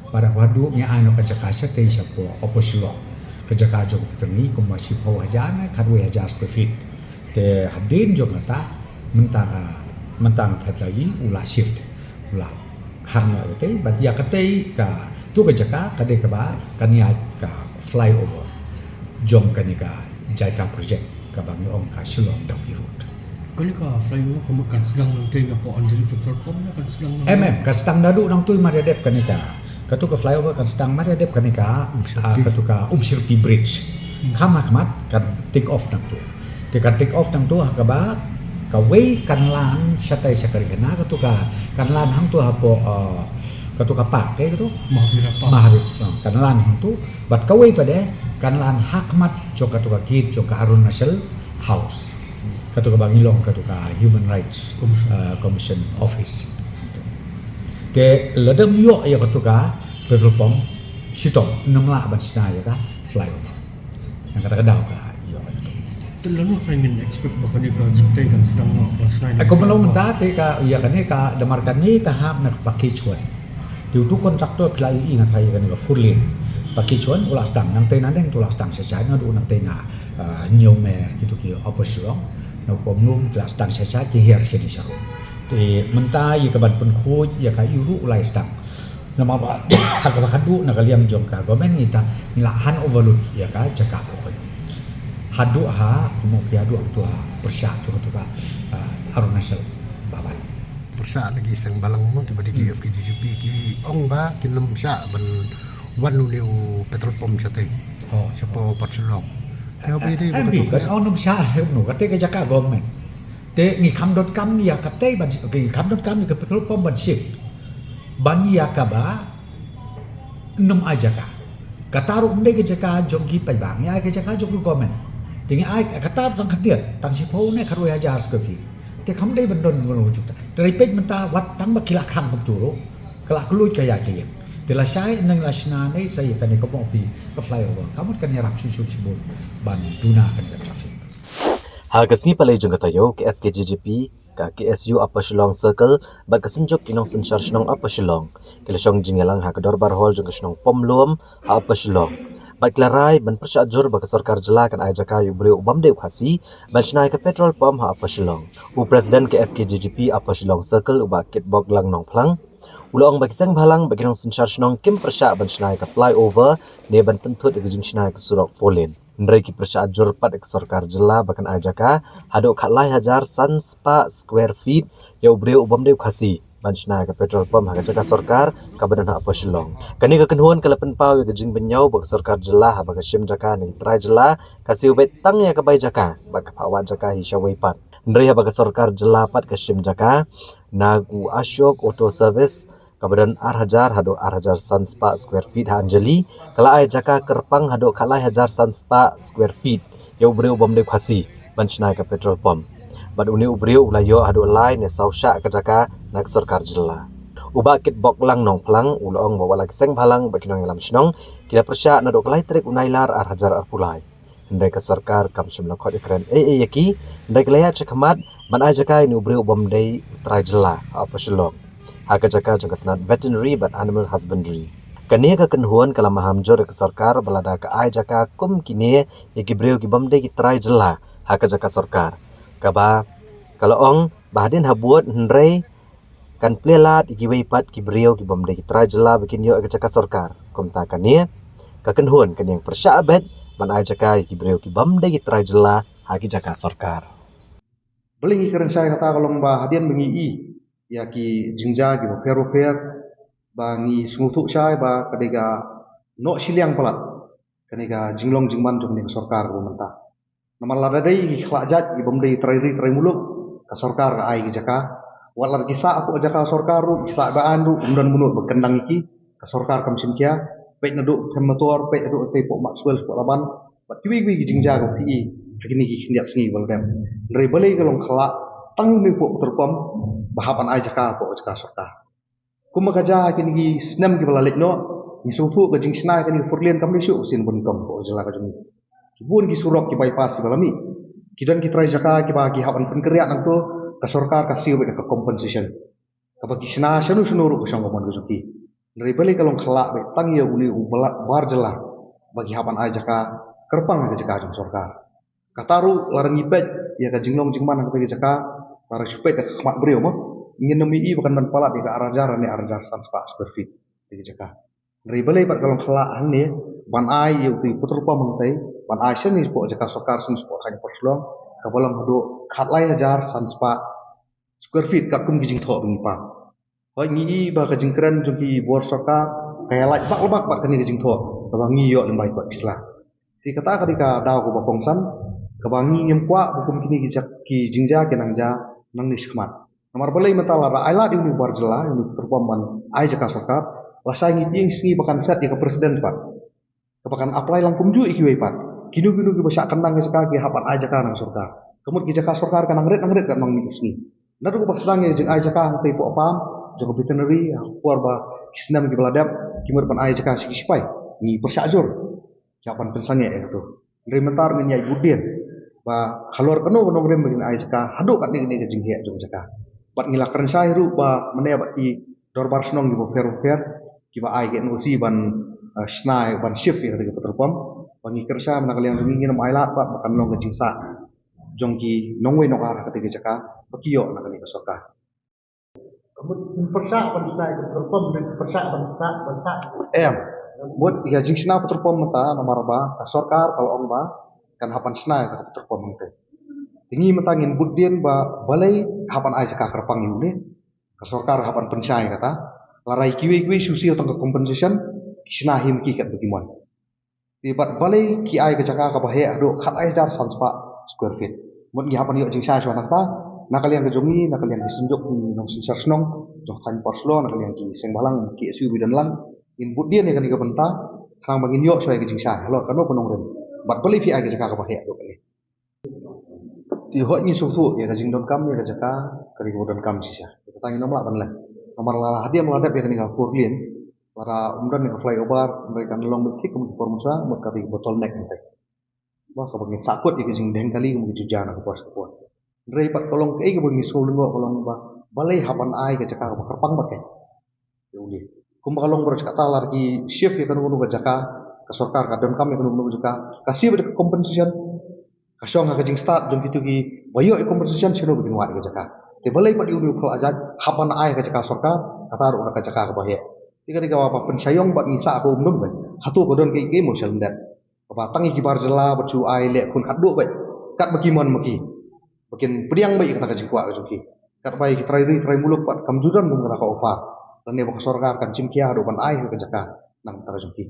pada wadu nya ano ka jakasa te siapo opo Shillong ka jaka jog petrni ko masih pau hajana kadwe hajar spefit te hadin jog ngata mentang lagi ulah shift ulah khang la te badia ka te ka tu ka jaka ka de ka ba kania ka flyover jong kanika Jika project ka bangi ong ka Shillong daw kirut kanika flyover kamu kan sedang nanti na po Anjali petrol pump na kan sedang ka sedang dadu nang tu madadep kanika ka tu ka flyover kan sedang madadep kanika ka tu ka Sherpi bridge khamat kan take off nang tu take off nang tu ka ba kawai kanlan satai sakari kana katuka kanlan hang tu hapo katuka pak ke tu Mahavira kanlan hang tu bat kawai pada kanlan hakmat jo katuka git jo ka Arun National House katuka bangilong katuka Human Rights Commission Office ke ladam yo ya katuka petrol pump sitong namla ban sina ya ka flyover yang kata kadau ka lalu saya ingin expect bahwa ni kan seperti kan sedang bersaing. Aku belum minta ka iya kan ni ka demarkan ni ka hab nak package one. Diutu kontraktor kelai ingat saya kan ka full lane. Package one ulas tang nang tena deng tulas tang saya na du nang tena nyau me gitu ki apa Shillong. No pomlum tulas tang saya ki hier sedi saru. Te menta ye ka ban pen khu ye ka yuru ulai stang. Nama ba ka ba kadu nak liam jong ka government ni ta la han overload ye ka jaka ko. Hadu ha kemudian hadu tu persa tu ka Arun National baban persa lagi sang balang mo tiba di FKGGP ki ong ba kinam sa ban wan liu petrol pump sa tay siapa pat Shillong ya ba di kan on sa no kate ka jaka government te ngi kham.com ya kate ban ki kham.com ni ka petrol pump ban sik ban ya ka ba num aja ka kataru mde ka jaka jongki pai bang ya ka jaka jok government dengan ai kata tang khadir tang sipo ne kharoi hajar square te kham dei bandon ngono jukta dari pej menta wat tang bakila khang kum turo kala kluj kaya kaya te la sai nang la sna nei sai kan ko mo pi ka flyover kamu kan yarap susul sibul ban duna kan ka traffic Hagasni palai jong katayo ke FKGGP ka KSU apa Shillong Circle ba kasenjok kinong sensar Shillong apa Shillong kelesong jingelang ha kador barhol jong Shillong pomluam apa Shillong Baklarai ban persajur bagi sarkar Jela kan ajaka yu beliau ubam de khasi banchna ke petrol pump ha apa Shillong u president ke FKGGP apa Shillong Circle u bakit bog lang nong plang ulong bagi sang balang bagi nong sensar Shillong kim persya banchna ke flyover ne ban pentut ke jingchna ke surok folen ndrai ki persajur pat ke sarkar Jela bakan ajaka hado khalai hajar sanspa square feet yu beliau ubam de khasi banchna ke petrol pump ha jaka sarkar ka badan apa Shillong kani ka kenhuan kala penpau ke jing benyau bag sarkar Jela ha bag sim jaka ni trai Jela kasiu bet tang ya ka bai jaka bag pawa jaka hi shawai pat ndri ha bag sarkar Jela pat ke sim jaka nagu Ashok Auto Service ka badan hajar hado hajar sanspa square feet ha Anjali kala ai jaka kerpang hado khalai hajar sanspa square feet ya ubreu bom de khasi banchna ke petrol pump bad uni ubreu ulayo hado lai ne sausha ka jaka nak sarkar Jela uba kit bok lang nong plang ulong bawa lagi seng balang bagi nong lam snong kila persya na dok lai trek unailar hajar pulai ndai ka sarkar kam simla khot ikren yaki ndai klaya chakmat ban ajaka ni ubreu bom dei trai Jela apa Shillong aga jaka jangkatna veterinary but animal husbandry kani ka kenhuan kala mahamjor ka sarkar balada ka ai jaka kum kini yaki breu ki bom dei ki trai Jela haka jaka sarkar Kaba kalau ong bahaden habuat henrei kan plelat iki weipat ki brio ki bomde ki trajela bikin yo ke caka sorkar komta kania kaken hun kan yang persyaabet ban ai caka ki brio ki bomde ki trajela haki caka sorkar belingi keren saya kata kalau bahaden bengi i ya ki jingja ki fer bangi smutuk saya ba kadega no siliang pelat kanega jinglong jingman jom ning sorkar ko mentah namal lada dai ki khlajat ki bomde trai muluk ka sorkar ka ai ki jaka walar kisah aku jaka sorkar ru kisah baan ru undan munut berkendang iki ka sorkar kam simkia pek naduk tem motor pek naduk te pok maxwell pok laban bat kiwi jingja ko pi hakini ki ndiak sngi bal dem ndre balai kalong khala tang ni pok terpom bahapan ai jaka pok jaka sorkar kuma kaja hakini ki snam ki balalik no ni sutu ka jing snai kani furlian kam ni syuk sin bun tong pok jala ka jumi kibun ki surok ki bypass ki balami kidan ki trai jaka ki bagi hapan penkeriak nang tu ka sorkar kasih ke compensation kabagi sina sanu sunuru ko sangomon gusuki dari balik kalong khala be tang ya uni bar jela bagi hapan aja ka kerpang ga jaka jung sorkar kataru larang ipet ya ka jinglong jingman ka jaka larang supet ka khmat brio mo ingin nemi i bukan man pala ka arajar ne arajar sanspa square feet di jaka dari balik pat kalong khala hanne ban ai yu ti putra pa mangtai ban ai sen ni po jaka sorkar sen po kan perslong kabalang hado khatlai hajar sanspa square feet kat kum kijing tho bing pa hoi ngi ba ka jingkran joki bor sorkar kaya laj bak lebak bat kani kijing tho kabangi yo lembai ko isla ti kata kadika daw ko bapongsan kabangi ngem kwa bukum kini ki jingja kenangja nang ni skmat nomor balai mentala ra aila di bar jela ni terpomban ai jaka sorkar wasa ngi ting singi bakan set ya ke presiden pak kapakan apply langkum ju iki wei pat kinu ki basak kenang jaka ki hapan ai jaka nang sorkar kemut ki jaka sorkar kanang ret kan nang ni isni nadu ko basdang ye jeng ai jaka hang tei po pam joko veterinary puar ba kisnam ki beladap kimur pan ai jaka sipai ni persyajur japan pensange itu dari mentar min yai budien ba halor kanu nong rem min ai jaka hadu kat ni ke jeng he jong jaka bat ngila keren sai ru ba mene ba i dorbar snong ki bo fer ki ba ai ge ngosi ban snai ban shift ya ke peterpom bangi kersa menakalian ngin am ai lat ba makan long ke jingsa jongki nongwe nokar ketika jaka pakiyo nakani ka sorkar persak bangsa terpom dan persak bangsa buat ya jingsna terpom mata nomor ba ka sorkar kalau ong ba kan hapan sna ka terpom mate tingi matangin budien ba balai hapan ai jaka kerpang ini ka sorkar hapan pensai kata larai kiwi susi atau compensation kisna him ki kat bagaimana tibat balai ki ai ka jaka ka bahe ado khat ai jar sanspa square feet mun gi hapan yo jing sa shwana ta nakalian ke jongi nakalian ki sunjuk ni nong sinsar snong jong tan porslo nakalian ki seng balang ki su bidan lang in budien ni kan ka benta khang bangin yo soe ke jing sa lo kanu penong rem bat beli pi ai ke jaka ka bahe do kali ti ho ni su tu ya ka jing don kam ya ka jaka kari ko don kam sisa ka tangi nomla ban la nomor la hadia meladap ya kan ka furlien para umdan ni ka flyover mereka nolong bekik ke formusa bekati bottleneck nanti wah ka bangin sakut ya jing deng kali mu jujana ka puas kuat ndrei pat kolong ke ke bangin sulung kolong ba balai hapan ai ka jaka ka kerpang bakai ya uli kum kolong ber jaka talar ki shift ya kan unu ka jaka ka sorkar ka don kam ya kan unu jaka kasih ber compensation kasong ka jing start jong kitu ki bayo compensation sino begin wat ka jaka te balai pat unu ko ajak hapan ai ka jaka sorkar kataru ka jaka ka bahaya tiga apa pensayong bat ngisa aku umdum ba hatu ko don ke mo selndat apa tangi kibar jela bacu ai le kun haddu ba kat bagimon maki bakin priang bai kata jingkwa joki kat bai kitrai muluk pat kamjudan dum kata ka ofar dan ne bak sorkar kan cimkia do ban ai ka jaka nang kata joki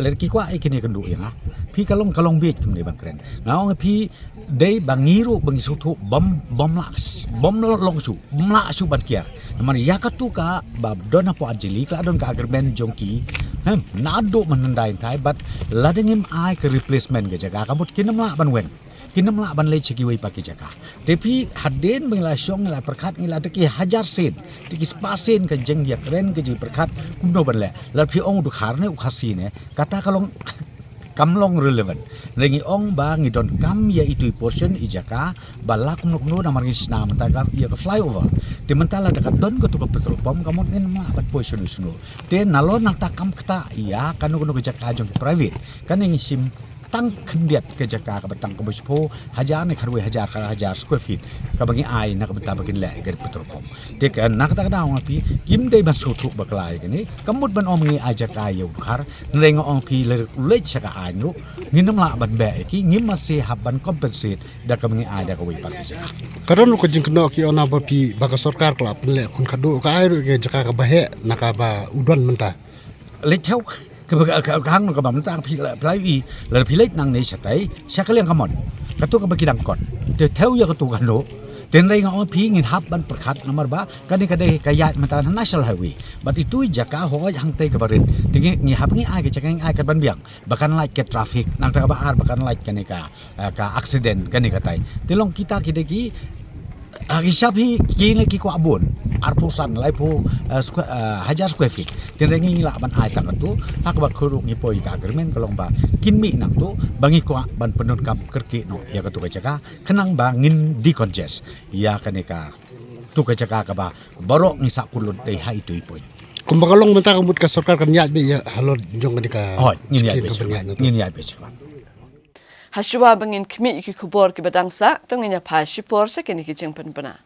lerki kwa ikini kendu ya pi kalong bet kemne bang keren ngaong pi dei bangiru bangi sutu bom longsu ban kiar namar yakatu ka bab dona po ajili kla don ka agreement jongki nado menandai tai bat ladengim ai ke replacement ke jaga kamut kinamla ban wen kinamla ban le chiki wei paki jaga tapi haden bengla syong la perkat ngila teki hajar sen teki spasen ke jeng ya keren ke ji perkat kumno ban le la pi ong du kharne ukhasi ne kata kalong kamlong relevant rengi ong ba ngidon kam ya itu portion ijaka balak nuk namar ngisna mentaga ya ke flyover de mentala dekat don ke tukang petrol pom kamu ngin ma bat portion usno de nalo nak takam kata iya kanu ke jaka jong private kan ngi sim batang kendiat ke jaka ka batang ke buspo hajar ne kharwe hajar square feet ka bangi ai nak benta bakin le ke petrol pom dek nak ta da ong pi kim dei masu thuk baklai ke ni kamut ban om ngi aja ka yu khar nreng ong pi le chaka ai nu nginam la ban be ki ngim masih haban compensate da ka bangi ai da ka wi pak karon ko jing kno ki ona ba pi ba ka sarkar kla penle khun khadu ka ai ke jaka ka bahe naka ba udon menta le chau ke hang ka bam tang pi la plai la pi lek nang nei satai sakaliang kamon ka tu ka bagi dang kon te theu ya ka tu kan lo ten rei ngong pi ngin hap ban perkhat nomor ba kani ka dei ka yat mata national highway but itu jaka ho hang te ka barin tingi ngi hap ngi ai ka chakang ai ka ban biang bakan like ke traffic nang ta ba ar bakan like kani ka accident kani ka tai tilong kita kideki hisap hi kini ki ko abon arpusan lai po hajar square feet tin rengi la ban ai tang tu tak ba khuruk ni poi ka agreement kalong ba kinmi nang tu bangi ko ban penun kap kerki no ya ka tu ka jaka khenang ba ngin decongest ya kaneka tu ka jaka ka ba borok ni sa kulut dei hai tu poi kumbakalong menta kamut ka sarkar kan yat be ya halo jong ka dika ngin ya be Hashua bangin kmi ki kubor ki badangsa tongnya pa shipor sa kini ki jingpan bana.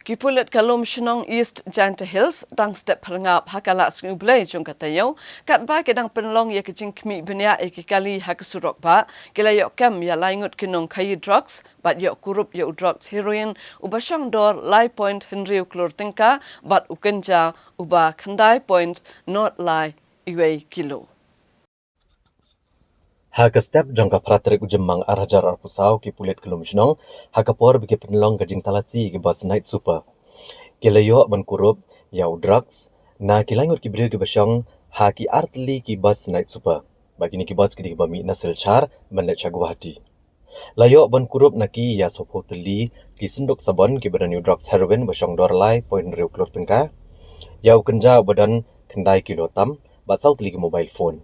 Kipulet kalum shenong East Janta Hills dang step perangap hakala sengublai jong katayo kat ba kedang penlong ya kejing kmi benya ekikali hakasurok ba kilayok kam ya laingut kinong kayi drugs bat yok kurup ya drugs heroin ubashang dor lai point henry klor tingka bat ukenja uba khandai point not lai iwe kilo Haka step jangka pratrik ujemang arhajar arpusau ki pulet kelum shnong haka por bagi penlong kajing talasi ki bas night super kilayo ban kurup yau drugs na kilangut ki brio ki basyong ha ki artli ki bas night super bagi ni ki bas ki bami nasil char ban le Guwahati layo ban kurup naki ya sopo teli ki sinduk sabon ki badan drugs heroin basyong dorlai point riu klor tengka yau kenja badan kendai kilo tam bat sau teli ki mobile phone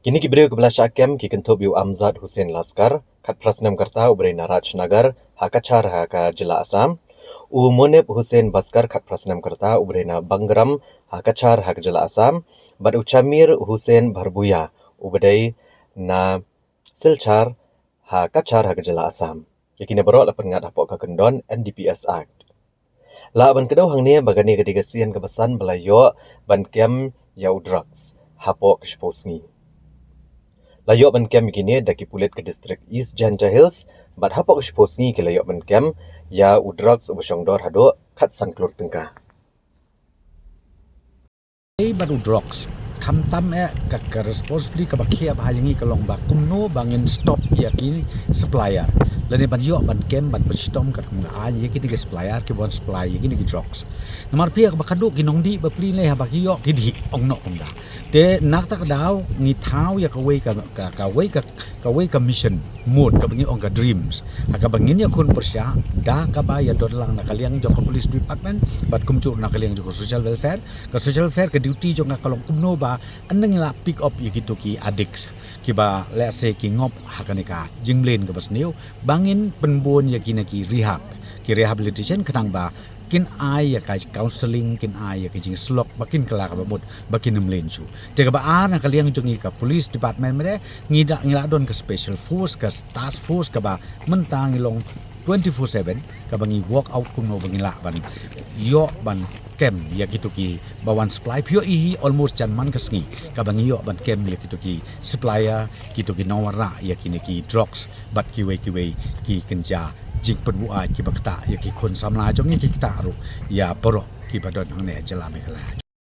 Kini kibrio kebelah Syakem ki kentup yu Amzad Hussein Laskar kat Prasnam Karta ubre Naraj Nagar hakachar haka Jila Asam u Monep Hussein Baskar kat Prasnam Karta ubre na Bangram hakachar haka Jila Asam bad Uchamir Hussein Barbuya ubre na Silchar hakachar haka Jila Asam yakini berok lapan ngat hapok ka kendon NDPS Act la ban kedau hang ni bagani kedigasian kebesan belayo ban kem yau drugs hapok ksposngi Layok ban kem kini daki pulet ke distrik East Janta Hills bat hapok ksposngi ke layok ban kem ya u drugs ubasyong dor hado kat san klur tengka baru drugs kamtam ka responsibly ka bakia bahayangi kalong ba kumno bangin stop yakin supplier lani ban yo ban kem ban bestom kat kumga an yaki diga supplier ki bon supply yaki diga drugs namar pia ka bakadu kinong di bapli le ha bakiyo kidi ong no kumda te nak tak daw ni thau ya ka way ka mission mode ka bangi ong ka dreams ka bangin ya kun persya da ka ba ya dor lang nakaliang jok police department bat kumcu nakaliang jok social welfare ka duty jok nakalong kumno ba anang la pick up yakitu ki addicts ki ba let's say ki ngop hakanika jinglen ka basniu bangin penbon yakina ki rehabilitation kadang ba kin ai ya kai counseling kin ai ya kijing slok bakin kala ka babut bakin nemlen su te ka ba ana kaliang jungi ka police department mede ngida ngiladon ka special force ka task force ka ba mentang ilong 24/7 ka bangi walk out kuno bangi la ban yo ban kem ya kitu ki bawan supply pio ihi almost jan man kasngi ka bangi yo ban kem ya kitu ki supplier kitu ki nawara ya kini ki drugs bat kiwe ki kenja jing penbuai ki bakta ya ki kon samla jong ni ki kita ru ya poro ki badon ang ne jala me kala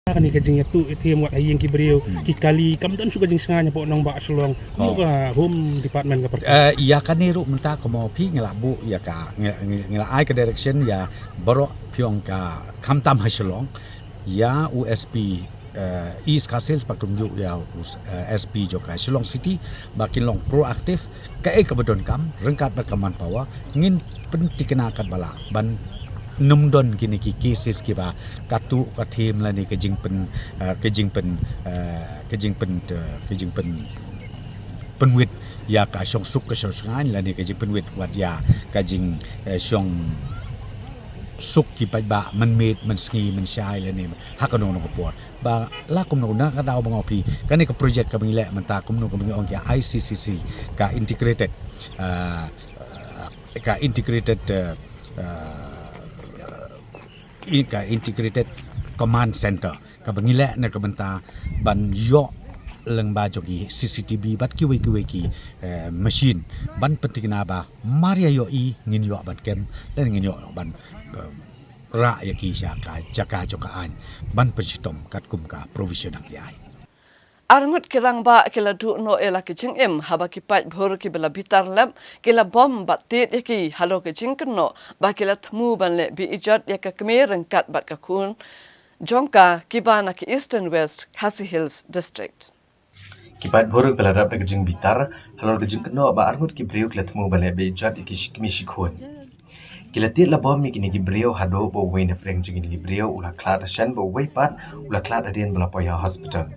kan ka jing tu itim wat ayeng ki brio ki kali kam dan suka jing sanganya po nang ba selong ka home department ka pertama ya kan ni ru menta ko mo pi ngelabu ya ka ngela ai ka direction ya boro pyong ka kamtam haselong ya USP East Castle pakunjuk ya SP joka Shillong City bakin long proaktif ka kabadon kam rengkat berkaman pawa ngin pentikenakan bala ban numdon kini ki cases ki ba katu ka team la ni kejing pen penwit ya ka syong suk ka syong la ni kejing penwit wat ya kajing syong suk ki ba man made man ski man shai la ni hakano no ko ba la kum no na ka daw mga opi kani ka project ka bangile man ta kum no ko bang ya ICCC ka integrated command center ka bangile na ka banta ban yo leng ba jogi CCTV bat ki ki machine ban penting na ba maria yo i ngin yo ban kem dan ngin yo ban ra ya ki sya ka jaka jokaan ban pensitom kat kum ka provisional ya Arngut kirang ba kila du no ela kejing im haba kipat bhor ki bela bitar lab kila bom batit yaki halo kejing keno ba kila temu ban le bi ijat ya ka kmer rengkat bat ka kun jongka kibana ki Eastern West Khasi Hills District Kipat bhor bela rap kejing bitar halo kejing keno ba arngut ki briuk la temu ban le bi ijat yaki kmi shikun Kila tit la bom mi kini ki brio hado bo wei na preng jing ki brio ula klat ashan bo wei pat ula klat adien bela poya hospital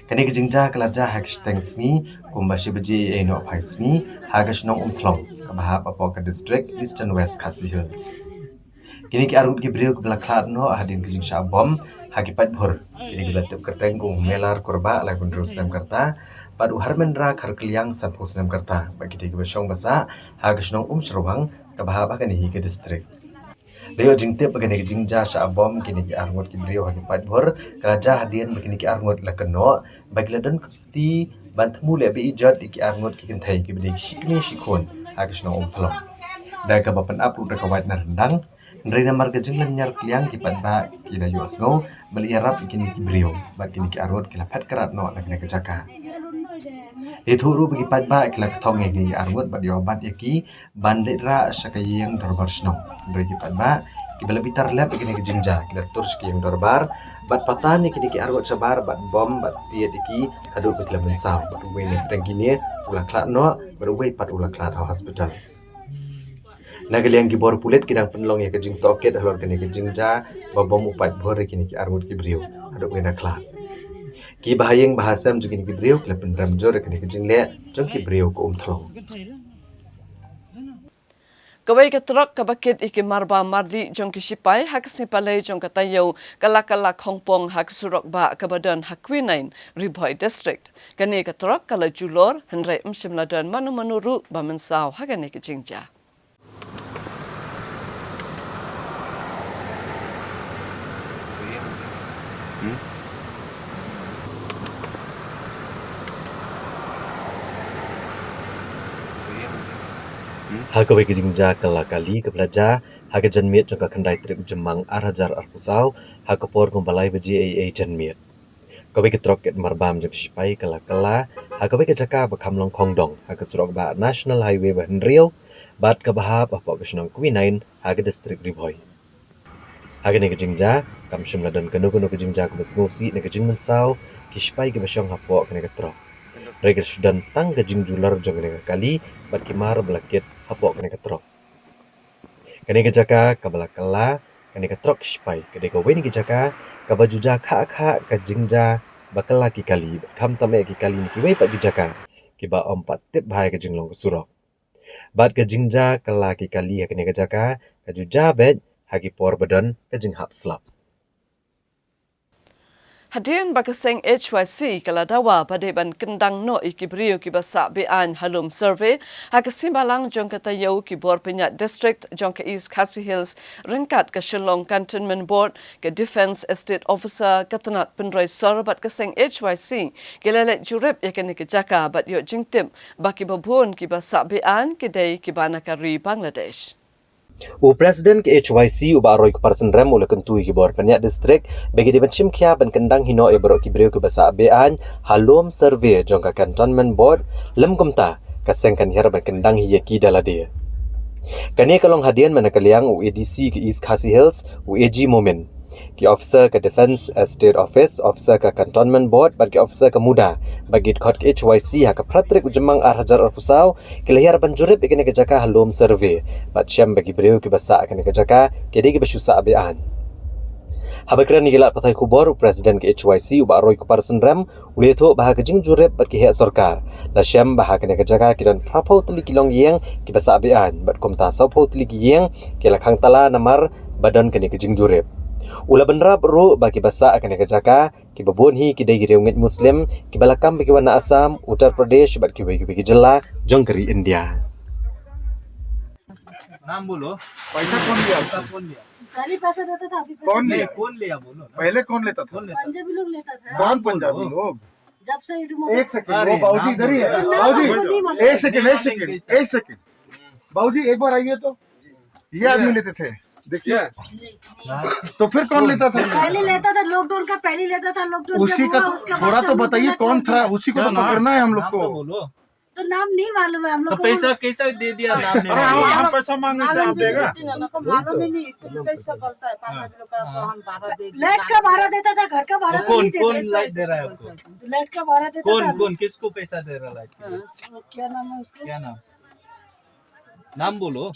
Kani kejingja kelaja hagsteng sni kumba shibaji eno pai sni hagashnong umthlong kabahap apo ka district Eastern West Khasi Hills. Kini ki arut ki brio kubla klat no hadin kejing sha bom hagipat bhor. Kini ki latip kerteng ku melar kurba la gundru snem karta padu harmendra kharkliang sanpo snem karta bagi di kubashong basa hagashnong shrwang kabahap kani hi ke district. Leo jingtip begini ke jingja sya bom kini ki arngot ki brio haki patbor keraja hadian begini ki arngot la keno bagi ladon kuti bantmu le bi ijat ki arngot ki kentai ki bini shikni shikon haki shno thlong da ka bapan apru da ka wat na rendang Nrina marga jinglan nyar kliang ki patba ki la yosgo beli arab kini ki brio bagi kini ki arngot ki la pat karat no la kena kejaka itu ru bagi patba ki la ktong ki arngot badi obat yaki bandera sakayang darbar sno bagi patba ki bala bitar lab kini ki jingja ki la turs ki yang darbar bat patan kini ki arngot sabar bat bom bat tia diki adu ki la mensaw bat we ne rengini ula klat no bat we pat ula klat hospital Nagaliang gibor pulet kidang penlong ya kejing toket halor kini kejing ja babom upat bor kini ki armut ki brio aduk wena kla ki bahayeng bahasam juga ki brio kla pendram jor kini kejing le jong ki brio ko thlong Kawai ka trok ka bakit iki marba mardi jong ki sipai hak sipalai jong ka tayo kalakala khongpong hak surok ba ka badan hakwinain Riboy district kani ka trok kala julor henre msimladan manu manuru ba mensaw hagane kejing ja Hakawe ke jingja kala kali ke belajar haga janmiat jangka kendai trip jemang arhajar arpusau hakapor ngombalai beji AA janmiat. Kawe ke troket marbam jang sipai kala hakawe ke jaka bakam long kongdong haga surok ba National Highway ba Henrio bat ke bahab apa ke senang kuinain haga distrik Riboy. Haga ne ke jingja kam shimla dan kanu ke jingja ke besngosi ne ke jing mensau ki sipai ke basyong hapo ke ne ke trok. Rega sudan tang ke jing jular jang ne kali bat kimar belakit hapok kene ketrok. Kene kejaka kabala kala kene ketrok spai kene ko weni kejaka kabajuja kha ka jingja bakala ki kali kam tame ki kali ki wei pat kejaka ki ba ompat tip bhai ke jinglong surok. Bat ke jingja kala ki kali kene kejaka kajuja bet hagi por badan ke jing hap slap. Hadian bakaseng HYC kaladawa padeban kendang no ikibrio kibasa bean halum survey hakasimbalang jong katayo kibor penyat district jong ke East Khasi Hills ringkat ke Shillong Cantonment Board ke Defence Estate Officer katanat penroi sorbat kaseng HYC gelalet jurep yakene ke Jaka bat yo jingtim baki babun kibasa bean kedai kibana kari Bangladesh. Presiden ke HYC uba aroi kuparsen rem ule kentui ki bor penyak distrik bagi di benchim kia ben kendang hino e berok ki breu ke basa bean halom survey jong ka Cantonment Board lem kumta kaseng kan hier ben kendang hiya ki dalade. Kani kalong hadian manakaliang UADC ke East Khasi Hills UAG Moment ki officer ke Defence Estate Office officer ke Cantonment Board bagi officer ke muda bagi khot ke HYC ha ke pratrik ujemang arhajar arpusau ke lahir banjurip ikene ke jaka halom survey bat syam bagi breu ke basa ikene ke jaka ke degi besusa abean habakran nigelat patai kubor presiden ke HYC uba aroi kuparsen rem ule tho bah ke jing jurip bat ke hek sarkar la syam bah ikene ke jaka kidan prapau teli kilong yeng ke basa abean bat komta sapau teli yeng ke lakhang tala namar badan kene ke jing jurip Ula benrap ru bagi basa akan kejaka ki babon hi ki dai riungit muslim ki balakam bagi wana Assam Uttar Pradesh bat ki bagi jela jong keri India नाम बोलो पैसा कौन लिया पहले पैसा देता था अभी कौन लिया बोलो पहले कौन लेता था पंजाबी लोग लेता था कौन पंजाबी लोग जब से एक सेकंड वो बाबूजी इधर ही है बाबूजी एक सेकंड बाबूजी एक बार आइए तो ये आदमी लेते थे देखिए तो फिर कौन लेता था पहले लेता था लॉकडाउन का पहले लेता था लॉकडाउन उसी का थोड़ा तो बताइए कौन था उसी को तो पकड़ना है हम लोग को तो नाम नहीं मालूम है हम लोग को पैसा कैसा दे दिया नाम ने हम पैसा मांगने से आप देगा लाइट का भाड़ा देता था घर का भाड़ा तो नहीं देता कौन लाइट दे रहा है आपको लाइट का भाड़ा देता था कौन किसको पैसा दे रहा लाइट क्या नाम है उसका क्या नाम बोलो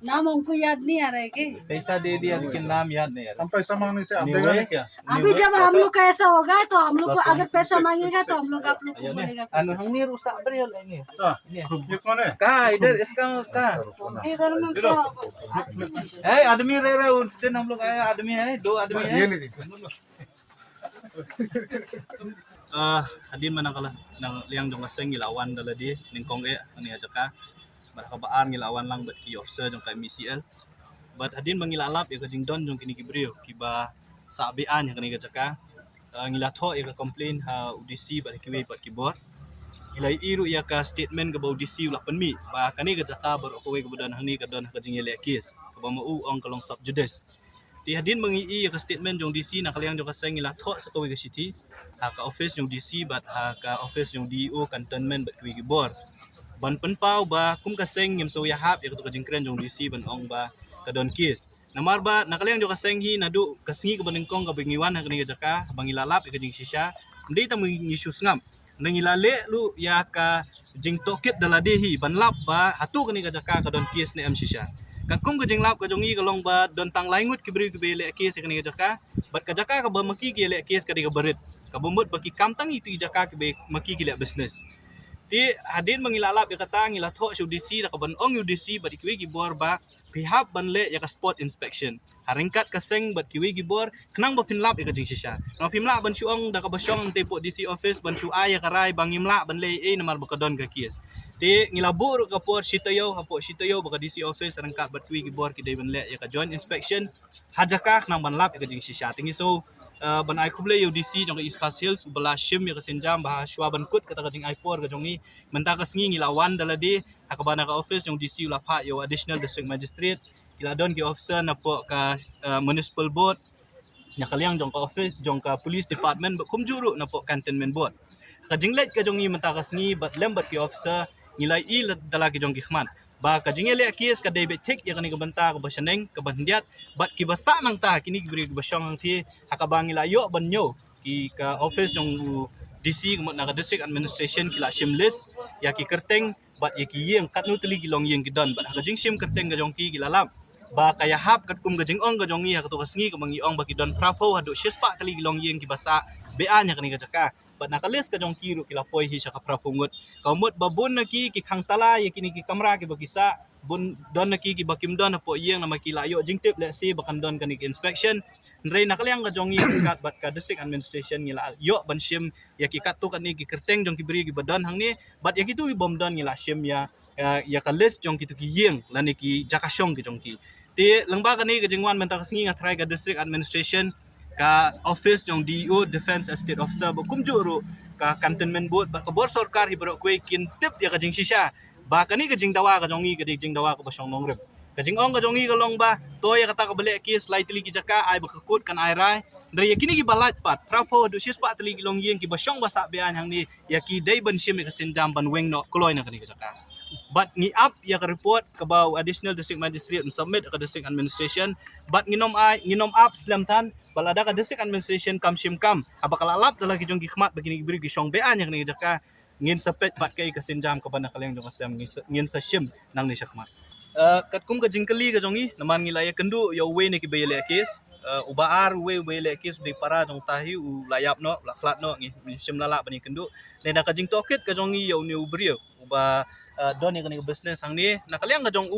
नाम हमको याद नहीं आ रहा है कि पैसा दे दिया लेकिन नाम याद नहीं आ रहा हम पैसा मांगने से आप देगा नहीं क्या अभी जब हम लोग का ऐसा होगा तो हम लोग को अगर पैसा मांगेगा तो हम लोग आप लोग को बोलेगा हमने रुसा बड़े ये कौन है कहाँ इधर इसका कहाँ इधर में है आदमी रह रहा है उस दिन हम लोग आए आदमी है 2 आदमी है Hadin manakala nang liang dong kaseng ilawan dala di ningkong ani ajaka baraka baan ilawan lang bat ki officer jong kay MCL but hadin mangilalap ya kajing don jong kini kibrio kiba sa bean yang kini kajaka ngilatho ya complain ha UDC ba kiwe pat kibor ilai iru ya ka statement ka ba UDC ulah penmi ba kani kajaka ber kowe kebudan hani kadon kajing ele kes ka ba mau ong kalong sub judes ti hadin mangi ya ka statement jong DC na kaliang jong kaseng ngilatho sa kowe ka city ha ka office jong DC bat ha ka office jong DO cantonment ba kiwe kibor ban penpau ba kum kaseng ngim so ya hap ya ka jing kren jong DC ban ong ba kadon kes namar ba nakaliang jo kaseng hi nadu kasingi ka banengkong ka bingiwan ha kani jaka bangilalap ka jing sisya ndi ta ngisus ngam nangilale lu ya ka jing tokit daladehi banlap ba hatu kani jaka kadon kes ne am sisya kakum ka jing lap ka jongi kalong ba don tang laingut kibri kibele kes kani jaka bat ka jaka ka ba maki ki le kes ka diga berit ka bomot baki kamtang itu jaka ke maki ki le business ti hadin mangilalap ya kata ngilatho sa UDC na kaban ong UDC bat kiwi gibor ba pihap banle ya ka spot inspection haringkat kaseng bat kiwi gibor kenang ba pinlap ya kajing sisya no pinlap ban suong da ka basyong tepo DC office ban su ay karay bangimla banle namar bakadon ka kies ti ngilabur ka por sitayo baka DC office haringkat bat kiwi gibor kidai banle ya ka joint inspection hajaka kenang banlap ya kajing sisya tingi so ban ai kuble UDC jong East Coast Hills ubala shim ya kasenjam bah shwa ban kut kata kajing I4 ka jongi menta ka singi ngilawan dalade hakabana ka office jong DC ula pha yo additional district magistrate kila don ki officer na po ka municipal board nya kaliang jong ka office jong ka police department kum juru na po cantonment board ka jinglet ka jongi menta ka singi bat lembat ki officer ngilai i dalagi jong ki khman ba ka jingele kies ka David Tick ya kani ka banta ka basaneng ka bandiat bat ki basa nang ta kini gibri ka basyong ang thi hakabang ilayo banyo ki ka office jong DC na ka district administration kila shimless ya ki kerteng bat ya ki yeng katnu teli gilong yeng ki don bat ka jing shim kerteng ka jong ki gilalam ba kaya hap kat kum ka jing ong ka jong ya ka to ka sngi ka mangi ong ba ki don prapo hadu shispa teli gilong yeng ki basa bean ya kani ka jaka bat nakalis ka jong kiru kila poy hi sa kaprapungot kaumot babon na ki khang tala ya kini ki kamra ki bagisa bun don na ki bakim don na po yeng na makilayo jing tip let's say bakan don kani ki inspection nrei nakaliang ka jong kat bat ka district administration ngila yo ban shim ya ki kat tu kani ki kerteng jong ki beri ki badon hang ni bat ya ki tu bom don ngila shim ya ka list jong ki tu ki yeng lani ki jakasyong ki jong ki ti lengba kani ka jingwan menta ka singi nga try ka district administration ka office jong DO defense estate officer kum juru ka cantonment board ba ka bor sarkar hibro kwe kin tip ya ka jing sisya ba kani ka jing dawa ka jongi ka jing dawa ka basyong nongrep ka jing ong ka jongi ka long ba to ya kata ka bale ki slightly ki jaka ay bakakut kan ay rai ndre ya kini ki balat pat trapo do sis pat tli long yeng ki basyong basa bean hang ni ya ki day ban shim ka senjam ban weng no kloy na kani ka jaka but ngi up ya ka report ka ba additional district magistrate and submit ka district administration but nginom up slam tan balada ka district administration kam shim kam abakalalap dala ki jong gikmat begini gibri gisyong bean yang ni jaka ngin sapet pat kay ka senjam ka ban kaleng jong asam ngin sa shim nang ni syakmat kat kum ka jingkali ka jongi naman ngilaya kendu yo we ni ki bayele case ubaar we le kes di para jong tahi u layap no laklat no ngi sim lala bani kendu ne na ka jing toket ka jong yo ni ubrio uba don ni ka business hang ni nakaliang ka jong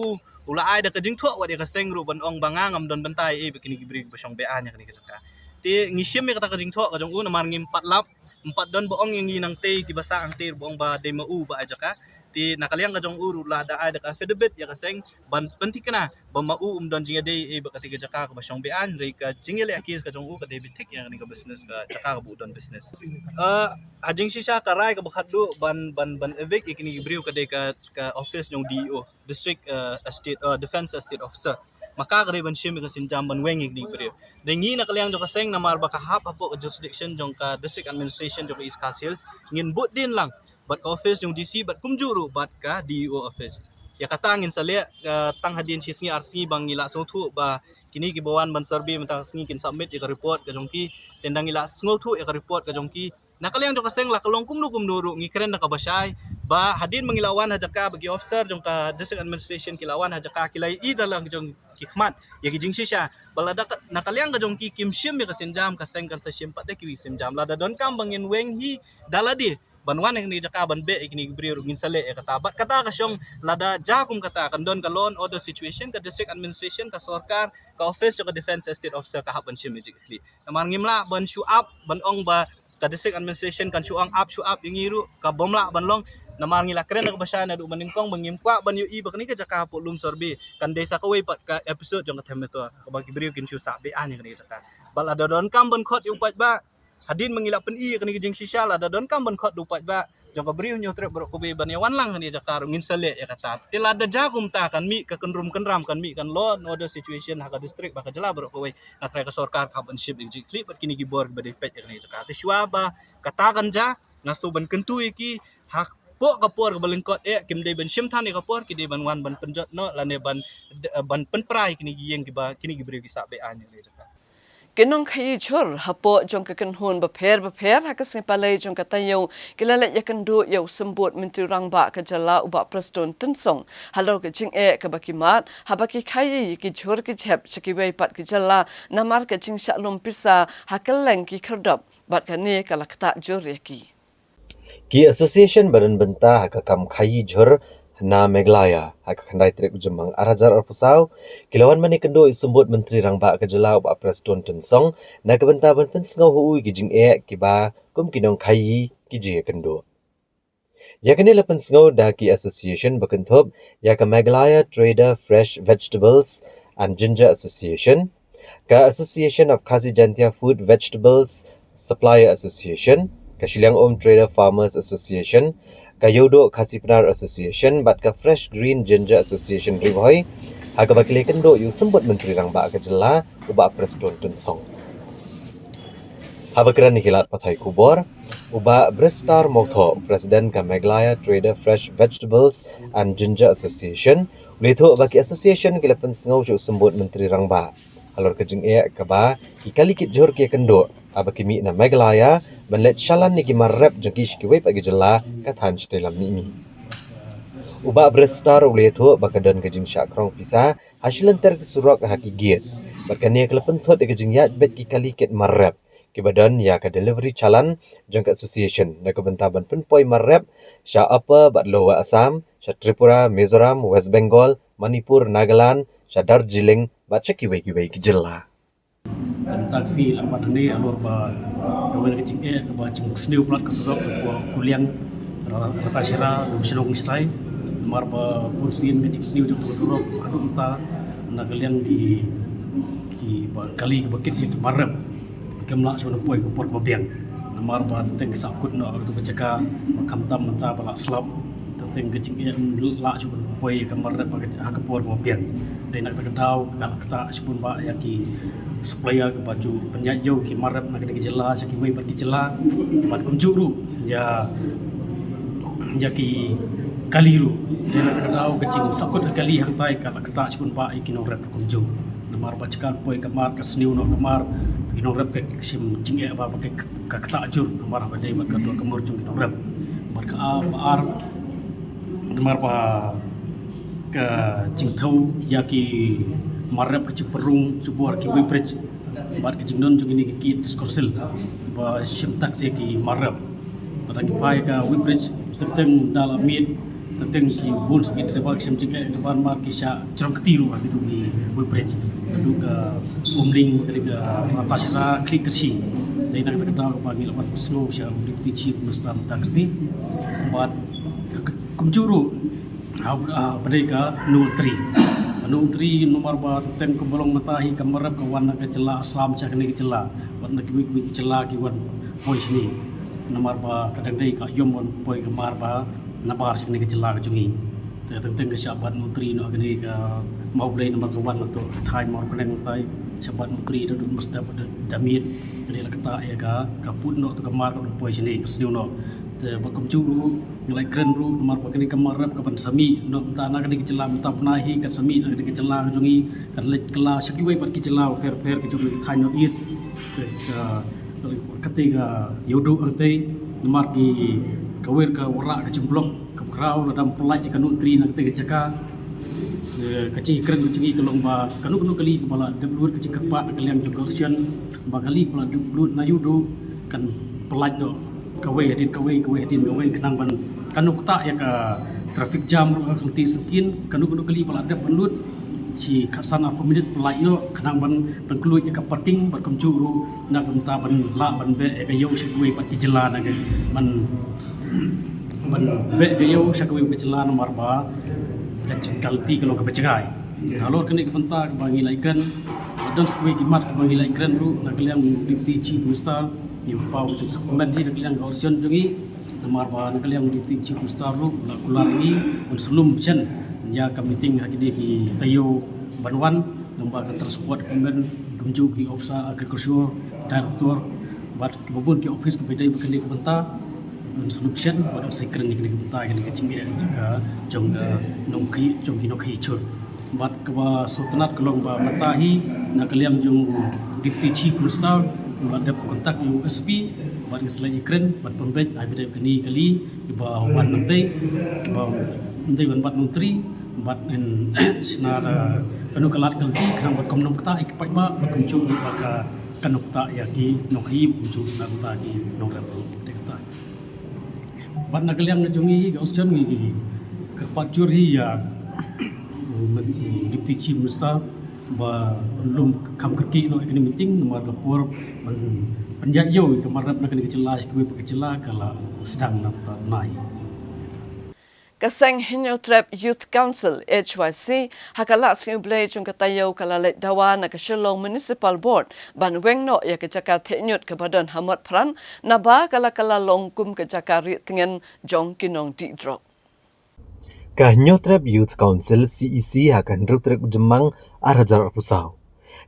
ula ai da ka jing thok wa de ka sengru ban ong bangangam don bantai e bikini gibri basong be anya kani ka saka ti ngi sim me ka jing thok ka jong u namar ngi 4 lap 4 don boong ngi nang te ki basa ang te boong ba de mau ba aja ka ti nakaliang ka jong uru la da ai da ka fedebet ya ka seng ban penting kana ba mau don jinga de e ba ka tiga jaka ka basong be an re ka jingele akis ka jong u ka David Tick yang ni ka business ka jaka ka bu don business hajing sisa karai ka bakhaddo ban evict ikini gibriu ka de ka office ng DO district estate defense estate officer maka ka ban shim ka sinjam ban weng ikini gibriu dengi nakaliang jo ka seng namar ba ka hap apo ka jurisdiction jong ka district administration jong East Coast Hills ngin but din lang but office yung DC but kumjuru but ka DO office ya katangin sa le tang hadin sisngi arsingi bang ila sothu ba kini gibawan ban survey mata singi kin submit ka report ka jongki tendang ila ngothu ka report ka jongki nakaliang jo kaseng la kalong kumnu kumnuru ngi kren na kabasay ba hadin mangilawan hajaka bagi officer jong ka district administration kilawan hajaka kilai i dalang jong kikmat ya gijing sisya balada nakaliang ka jongki kimshim ya kasenjam kaseng kan sa simpat de kiwi simjam lada don kam bangin weng hi daladi banwan yang ni jaka ban be ikini gibri rugin sale e kata ka syong lada jakum kata kan don ka law and order situation ka district administration ka sarkar ka office ka defense estate officer ka haban shim immediately namar ngimla ban show up ban ong ba ka district administration kan show up yung iru ka bomla ban long namar ngila keren nak basya na du maningkong bangim kwa ban yu i bakni ka jaka po lum sorbi kan desa ka wei pat ka episode jong ka them to ka bagi beriu kin shu sa be anya kani jaka bal ada don kam ban khot yu pat ba hadin mangila pen i kani jing sisal ada don kam ban khot du pat ba jong ka beriu nyotre bro ko be ban ya wan lang kani jaka ngin sale ya kata tila ada jagum ta kan mi ka kenrum kenram kan mi kan law no other situation ha ka district ba ka jala bro ko wei na tra ka sarkar ka ban ship jing clip pat kini gibor ba de pet kani jaka te shwaba katakan ja ngaso ban kentu iki hak po kapor balengkot kim dei ban shim than kapor ki dei ban wan ban penjot no lane ban penprai kini gieng kini gibri ki sabe anya le jaka Kinong khai chur hapo jong ka kan hun ba pher hakas ni palai jong ka tayo kilala ya kan do yo sembut menteri rangba ka jala uba preston tensong halo ka jing ka bakimat habaki khai ki chur ki chep chaki wei pat ki jala namar ka jing sha lum pisa hakaleng ki khardap bat ka ne ka lakta jur ki association badan benta haka kam khai jur na Meglaya haka khandai trek jemang arajar arpusau kilawan mani kendo isumbut menteri rangba ka jala uba preston tensong na ka benta ban pen sngo hui ki jing ki ba kum kinong khai ki je kendo ya kene lapan sngo da ki association bakanthop ya ka Meglaya Trader Fresh Vegetables and Ginger Association ka Association of Khazi Jantia Food Vegetables Supplier Association ka Shiliang Om Trader Farmers Association ka Yodo Khasipanar Association bat ka Fresh Green Ginger Association riboy haga bakile kendo yu sembut menteri rangba ka jela uba preston tensong habakran nikilat pathai kubor uba Brestar Mokho President ka Meglaya Trader Fresh Vegetables and Ginger Association letho baki association kilapan sengau ju sembut menteri rangba alor kejing ka ba kikali kit jor ke kendo abakimi na Meglaya banlet shalan ni kimarrep jengkish kiwe pagi jela kathan stelam ni uba Brestar uletho bakadan kejing syakrong pisa hasilan ter kesurok haki giat bakania kelepen thot de kejing ya bet kikali kit marrep kibadan ya ka delivery chalan jeng association na kebentaban penpoi marrep sya apa bat lower Assam sya Tripura Mizoram West Bengal Manipur Nagaland sya Darjeeling bat kiwe ki jela taksi lambat ni alur ba kawan kecing ke ba cing sniu plat kesurok ke kuliang rata syara lumsilong istai mar ba kursin kecing sniu jok kesurok adu ta na kaliang di ba kali ke bakit itu marap kemla sona poi ke port babiang mar ba teng sakut no tu bacaka kamtam menta bala slap teng kecing la sona poi ke marap ba ke port babiang dai nak takadau kala kata sepun ba yaki supplier ke baju penjajau ki marap nak ke jela saki wei pergi jela mat kumjuru ya ki kaliru ya nak tahu kecing sakut kali hang tai kala kata sepun ba ikino rep kumju namar backan poi kamar ke sniu no kamar ikino rep ke sim jing ba pakai kata jur namar ba dai mat ka do kemur jung ikino rep mar ka ar namar ba ke jing thau ya ki marap ke Ciperung cubuar ki Webridge bar ke jingnon jung ini ki diskursil ba sim taksi ki marap pada ki pai ka Webridge tentang dalam mit tentang ki bun segi depan sim jing depan mar ki sya cerong ketiru gitu ki Webridge dulu ke umling ke rata syara klik kersi dai nak terkenal bagi lepas slow sya deputy chief minister taksi buat kumjuru mereka nutri Nutri nomor ba tem ke bolong matahi kamarap ke wan ke jela Assam cha kene ke jela wan ke wik jela ki wan poi sini nomor ba kadang dei ka yom wan poi ke mar ba nabar sini ke jela ke jungi te teng ke sabat Nutri no kene ke mau blai nomor ke wan to thai mor kene tai sabat Nutri do mesti pada damit kene la kata ya ka put no to ke mar ke poi sini ke sini no te bakum juru nilai keren ru mar pakani kamarap kapan sami no tanah kani kecela minta penahi kan sami kani kecela jungi kan lek kela sakiwai par kecela per ke jungi thanyo is ketika yodo ante mar ki kawer ka wara ka jumblok ka krau dalam pelaj ka Nutri nak te jaka kecing keren jungi kelomba kanu kali kepala deblut kecing kepat kalian jogosian bakali kepala deblut na yodo kan pelaj do kawai hadin kenang ban kanuk tak ya ka traffic jam kelti sekin kanuk kali pala ada penlut si kasan apa minit pelaj no kenang ban keluar ya ka parking berkem juru nak minta ban la ban be ka yo si gue pati jela nak ban ban be gayo syakwi berjalan nomor ba kalti kalau ke becagai alor kini kepenta ke bangi laikan dan sekwi kimat ke bangi laikan ru nak kalian dipti ci misal ni pau untuk sekolah ni nak kalian gausion jungi nomor ba nak kalian dipti ci misal ru nak keluar ini unsulum chen ya ka meeting hakidi ki tayo banwan nomor ka transport pengen gemju ki ofisa agriculture director bat kebun ki office ke bedai bekeni kepenta solution pada sekren ni kena kita kena kecimia juga jong nongki jong hinoki chur bat kewa sultanat kelong ba matahi nak kalian jong deputy chief minister bat dap kontak USP bat selain ikren bat pembej ai bidai keni kali ke ba wan nanti ke ba nanti wan bat menteri bat en senar kanu kelat kalti kan bat komnom kata ik pai ba kumcu baka kanukta ya ki nokhi kumcu nakta ki nograp dekta bat nak kalian ngajungi gausion ngi kepat juri ya dipti chief minister ba lum kam kerki no ekni meeting nomor lapor penjayo kemarap nak kena kejelas kuwi pekecela kala sedang napta nai Kaseng Hinyo Trap Youth Council HYC hakala sing blay chung katayo kala let dawa na Shillong Municipal Board banweng no ya kejaka thenyut ke badan hamat pran na ba kala long kum kejaka ri tingen jong kinong di drop Ka Hinyo Trap Youth Council CEC hakan rutrek jemang arhajar pusau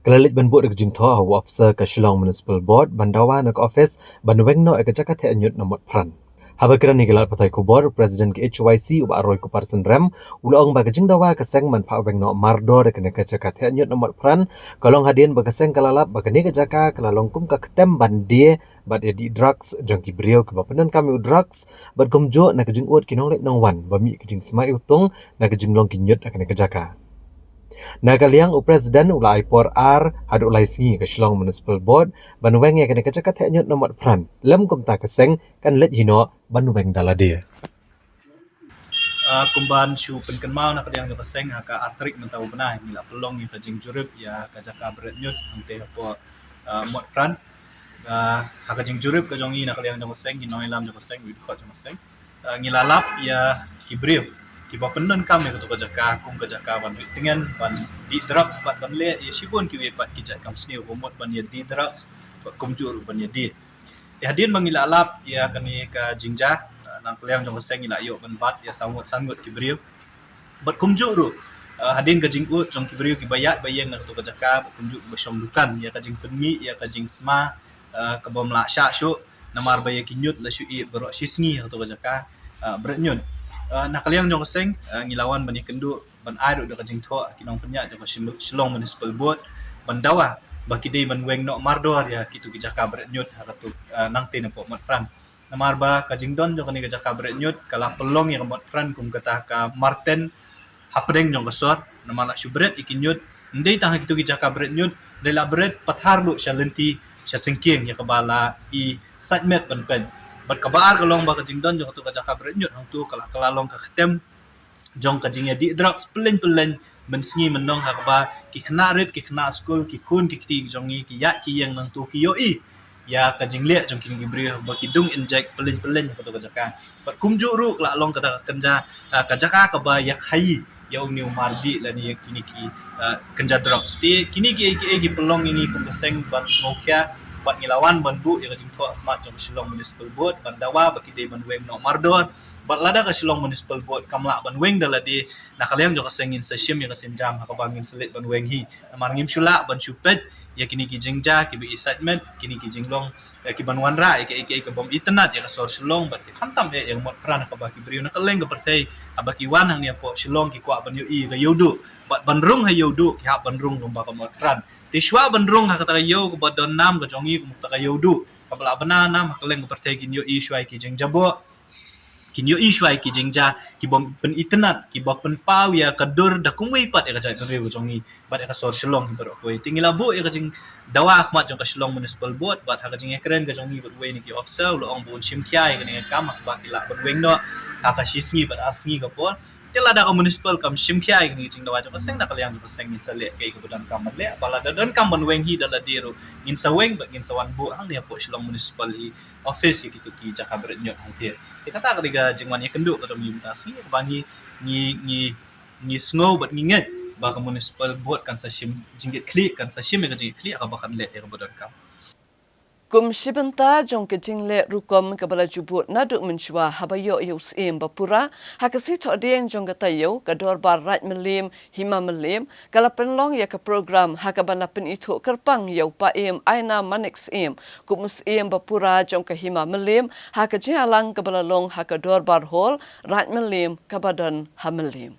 kalalit ban buat kejing tho hawa officer ka Shillong Municipal Board bandawa nak office banweng no ya kejaka thenyut namot pran Habakiran ni gelar patai kubor Presiden ke HYC uba aroi ku parsen rem ulong bagajing dawa keseng man pa weng no mardo de kena kecaka thenyut nomor pran kalong hadien bagaseng kalalap bagani kejaka kalalong kum ka ketem bandie bad edi drugs jangki brio ke bapenan kami drugs bad gomjo na kejing ut kinong let nong wan bami kejing smai utung na kejing long kinyut kena kejaka na kaliang Presiden ulai por ar hadu ulai singi ke Shillong Municipal Board banweng ya kena kecaka thenyut nomor pran lem kum ta keseng kan let hino banweng dalade kumban shu penkenmau nak yang kapaseng haka artrik mentau benah nila pelong ni kajing jurip ya kajaka beretnyut ante hapo mot pran haka jing jurip kajongi nak yang kapaseng kinoi lam kapaseng wid khot kapaseng ngilalap ya kibril kiba penon kami ketu kajaka kum kajaka ban witingen ban di drugs pat ban le ya sibun kiwe pat kijak kam sniu bomot ban ya di drugs pat kum jur ban ya di hadin mangilalap ya kani ka jingja nang kaliang jong seng ila yo ban bat ya sangut kibriu bat kum jur hadin ka jingku jong kibriu kibayat bayeng nak tu kajaka kum jur besom dukan ya ka jing penmi ya ka jing sma ka bom la sha shu namar baye kinyut la shu i bero shisngi tu kajaka beretnyut nak kaliang jong seng ngilawan bani kendu ban air do ka jing tho kinong penya jong Shillong Municipal Board ban dawa baki dei ban weng no mardor ya kitu kijaka beretnyut hakatu nang tene po mat pran namar ba ka jing don jong ni kijaka beretnyut kala pelong yang mat pran kum kata ka Martin hapreng jong kasot namala subret ikinyut ndei tang kitu kijaka beretnyut dela bret pathar lu shalenti sasengking ya kabala I satmet ban pen bat kabar kalong ba ka jing don jong tu kijaka beretnyut hang tu kala long ka ktem jong ka jing ya di drugs pelen mensengi menong hakba ki khna ret ki khna school ki khun ki ti jongi ki ya ki yang nang tu ki yo I ya ka jingle jong ki gibri ba ki dung inject pelen ka to ka jaka bat kumju ru la long kata kenja ka jaka ka ba ya khai ya new mardi la ni kini ki kenja drugs ti kini ki pelong ini kum seng ban smokia bat ngilawan ban bu ya ka jing tho mat jong Shillong Municipal Board ban dawa ba ki dei ban weng no mardor bat lada ka Shillong Municipal Board kamla ban weng daladi nakaliang jong sengin sa shim ya kasinjam hakabangin selit ban weng hi amarngim shula ban chupet ya kini ki jingja ki bi excitement kini ki jinglong ki ban wanra ke bom internet ya ka sor Shillong bat khantam yang mot pran ka ba ki brio nakaleng ka pertai abaki wanang ni po Shillong ki kwa ban yo I ka yodu bat banrung ha yodu ki ha banrung ba ka mot pran tishwa banrung ha kata yo ko badon nam ka jongi ko mukta ka yodu kabla bana nam hakaleng ka pertai kin yo I shwai ki jingjabo kinyo ishwai ki jingja ki bom pen internet ki bok pen pau ya kadur da kumwi pat ya kajai kare jongi bat ya sor Shillong bero koi tingila bu ya kajing dawa akhmat jong ka Shillong Municipal Board bat ha kajing ekren ka jongi bat we ni ki officer lo ong bun shim kya ya ni kam ba ki la ban weng no ha ka shisngi bat asngi ka po Tela da municipal kam shimkhia ngi jing dawa jo seng da kalyang jo seng ngin sale ke kebudan kam le pala da don kam ban weng hi da la diro ngin sa weng ba ngin sa wan bu hang dia po shilong municipal i office ki tu ki jaka beret nyot hang tie kita ta kadiga jingwan ye kendu ka mutasi ba ni snow but nginget ba ka municipal buat kan sa shim jinggit klik kan sa shim ka jinggit klik ka bakan le ke kebudan kam Kum shibenta jong ke jingle rukom ke bala jubut naduk menshwa habayo yus im bapura hakasi to dien jong ke tayo ke dorbar raj melim hima melim kala penlong ya ke program hakaban lapin itu kerpang yau pa im aina manix im kumus im bapura jong ke hima melim hakaji alang ke bala long haka dorbar hol raj melim kabadan hamelim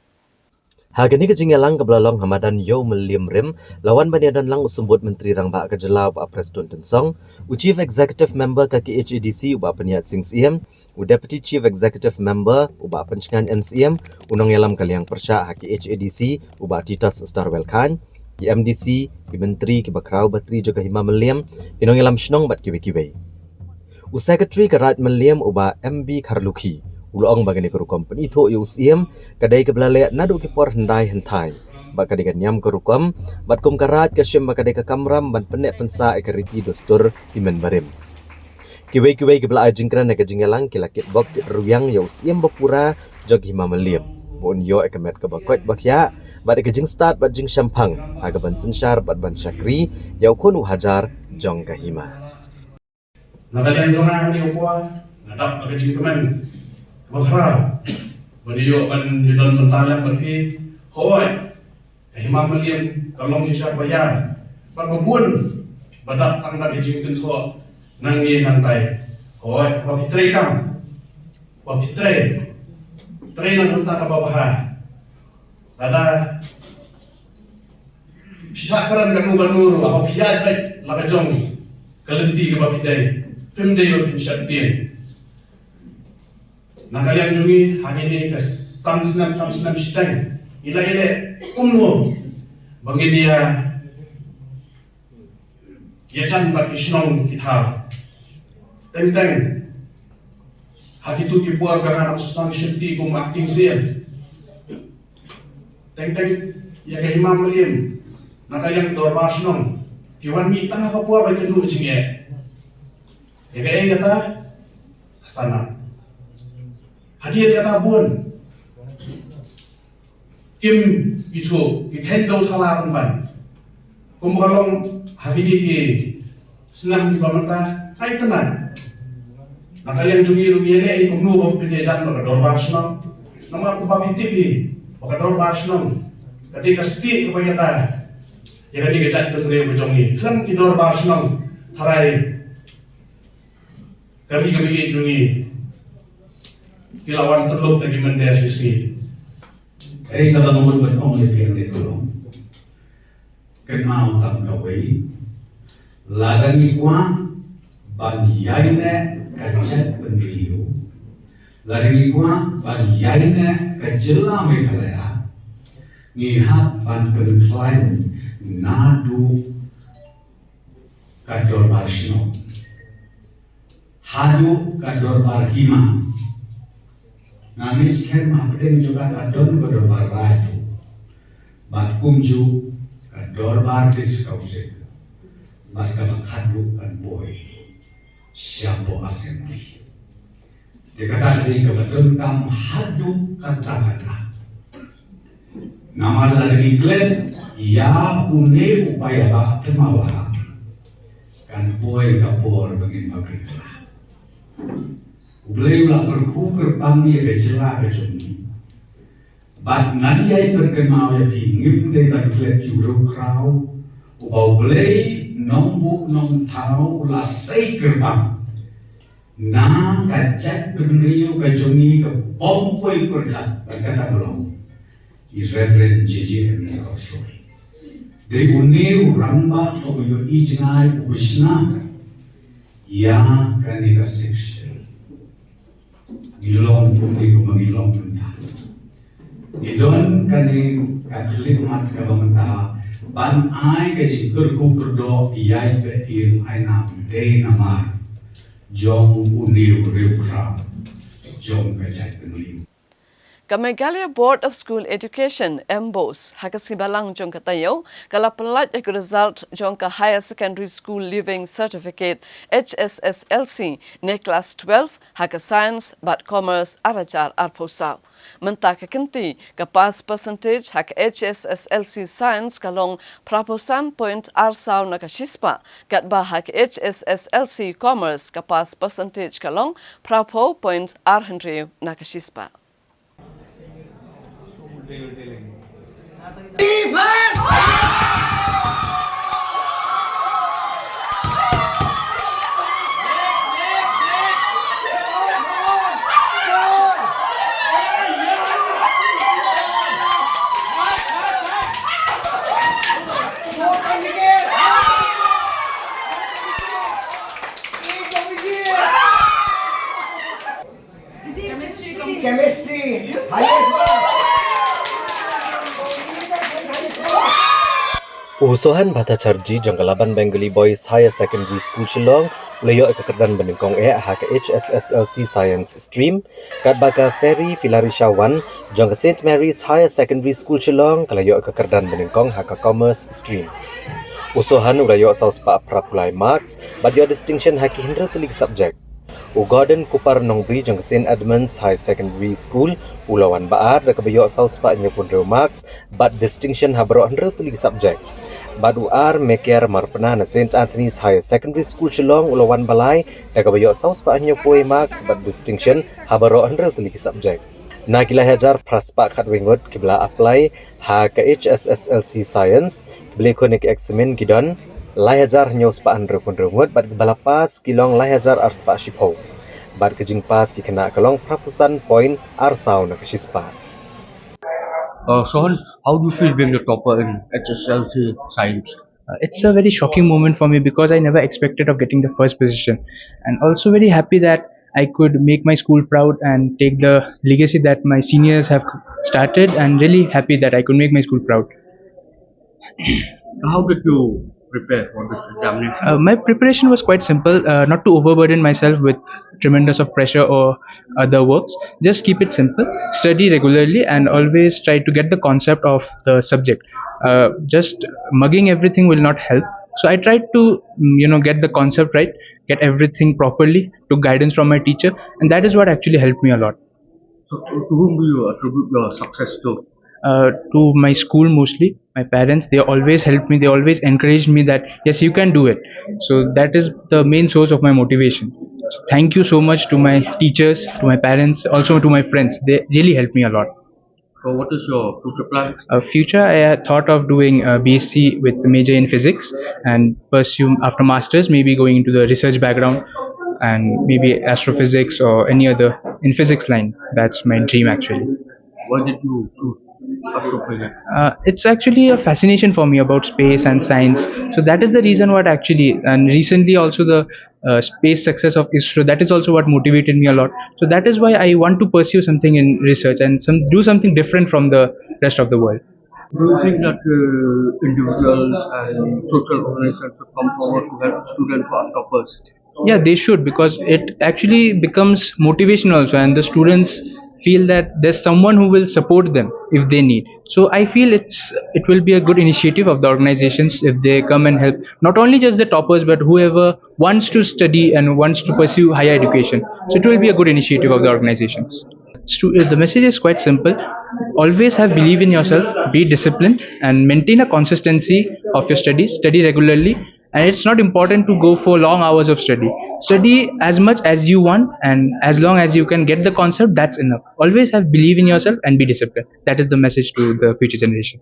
Hagani kejingalang kebelalong hamadan yo melim rim lawan baniadan lang usumbut menteri rangba kejelau ba Preston Tensong Chief Executive Member ka KHADC uba peniat Sing Siem Deputy Chief Executive Member uba pencengan NCM unang yalam kaliang persya KHADC uba Titas Starwell Khan MDC ki menteri ki bakrau batri juga hima melim kinong yalam shnong bat kiwe Secretary ka Raj Melim uba MB Karluki Ulong bagani ke company itu UCM kadai ke belale nadu ke por hendai hentai bak kadai ke nyam ke rukom bat kum karat ke syem bak kadai ke kamram ban penek pensa ekariti dostur imen barim kiwei ke bela jingkran ke jingalang ke lakit bok ruyang UCM bapura jog hima melim bon yo ekamet ke bakwet bakya bat ke jing start bat jing syampang aga ban sensyar bat ban syakri yau kon hajar jong ke hima nakalian jonga ni opwa nadap ke jingkemen Bakhra, beliau kan di dalam mentalam berhi, hoi, himam meliam kalong sisa bayar, berbun, badak tangga di jingkun so, nangi nantai, hoi, bapitre kam, bapitre nang mentah kababah, ada sisa keran ganu, apa piat baik, laga jong, kalenti kabapidai, pemdayo insyatian. Nakalian jungi hanya ni ke samsnam sitang ila umur bangin dia kiacan bak isnong kita teng hati tu ki buar dengan anak susang syekti kum acting sian teng ya ke himam melim nakalian dorbar snong kiwan mi tengah ka puar bak kendu jinge ya ke kata kesana Hadiah kata bun, kim itu ikan dau thalang ban, kumbalong hari ini senang di pemerintah, hai tenan. Nakalian jungi rumiene kumnu pempenejan baka dorbar senang, nama kumpa pintipi baka dorbar senang. Kadi kasti kebayata, ya kadi kejat betul bejongi, kelam di dorbar senang, harai, kami kebigi jungi. Kilawan teluk dari mendaya sisi. Kaya kabangun berong lebih yang ditolong. Kenal tam kawai. Ladang ikwa ban yaine kajat benriu. Ladang ikwa ban yaine kajela Meghalaya. Ngihat ban penklain nadu kador barsno. Hadu kador barhima. Nangis ken mapden juga kadon kedorbar raju bat kumju kadorbar diskause bat kabakadu kan boy siapo assembly dekatan di kabadon kam hadu kata-kata nama lagi klen ya une upaya bak temawa kan boy kapor begin bagiklah Ubelai ulah terku kerpang ya kecelah kecuni. Bat nadiai berkenal ya pingim dari bangklet yuru krau. Ubau belai nombu nom tau ulah sei kerpang. Na kacak penriu kecuni ke pompoi perkat berkata belum. Irreverent JJM Korsoi. Dari uneu ramba oyo ijengai ubisna. Ya kanika section. Ilong puni kumangilong mentah. Idon kani kaklimat kabamenta ban ai kajikkur kukurdo iyai ke ir aina day namar jong uniu riu kram jong kajai penliu. Meghalaya Board of School Education MBOS hakas balang jong katayo kala pelat ek result jong ka Higher Secondary School Living Certificate HSSLC ne class 12 hakas Science but Commerce arajar arposaw. Mentah kekenti ka pass percentage hak HSSLC Science kalong praposan point arsaw na kasispa kat ba hak HSSLC Commerce ka pass percentage kalong prapo point arhendriw na kasispa. Chemistry, highest Usuhan bata charji jang kalaban Bengali Boys Higher Secondary School Shillong layo kekerdan beningkong hak HSSLC Science Stream kat baka Ferry Filarisha 1 jang St Mary's Higher Secondary School Shillong kalayo kekerdan beningkong hak Commerce Stream. Usuhan ulayo saus pa prapulai marks badyo distinction hak hindra tulig subject. Gordon Kupar Nongbri jang St Edmunds High Secondary School ulawan baar da kabayo saus pa nyapun marks but distinction habro hindra tulig subject. Badu ar mekiar marpena na St. Anthony's Higher Secondary School Shillong ulawan balai da kabayo saus pa anyo poi marks but distinction habaro andra tuliki subject. Na kila hajar praspa khatwingot kibla apply ha ka HSSLC Science beli konik examen kidon lai hajar nyos pa andra kunrungot but kibala pas kilong lai hajar arspa shipo. Bad kejing pas ki kena kalong prapusan point arsaw na kasispa. Sohan, how do you feel being the topper in HSLC Science? It's a very shocking moment for me because I never expected of getting the first position, and also very happy that I could make my school proud and take the legacy that my seniors have started, and really happy that I could make my school proud. How did you prepare for this examination? My preparation was quite simple, not to overburden myself with tremendous of pressure or other works. Just keep it simple, study regularly, and always try to get the concept of the subject. Just mugging everything will not help. So I tried to get the concept right, get everything properly, took guidance from my teacher, and that is what actually helped me a lot. So to whom do you attribute your success to? To my school mostly, my parents. They always helped me, they always encouraged me that yes, you can do it. So that is the main source of my motivation. So thank you so much to my teachers, to my parents, also to my friends. They really helped me a lot. So what is your future plan? Future, I thought of doing a BSc with a major in physics and pursue after masters, maybe going into the research background and maybe astrophysics or any other in physics line. That's my dream actually. Why did you choose astrophysics? It's actually a fascination for me about space and science. So that is the reason what actually, and recently also the space success of ISRO, that is also what motivated me a lot. So that is why I want to pursue something in research and do something different from the rest of the world. Do you think that individuals and social organizations should come forward to help students who are toppers? Yeah, they should, because it actually becomes motivation also, and the students feel that there's someone who will support them if they need. So I feel it will be a good initiative of the organizations if they come and help not only just the toppers but whoever wants to study and wants to pursue higher education. So it will be a good initiative of the organizations. The message is quite simple. Always have belief in yourself, be disciplined, and maintain a consistency of your studies. Study regularly, and it's not important to go for long hours of study. Study as much as you want, and as long as you can get the concept, that's enough. Always have belief in yourself and be disciplined. That is the message to the future generation.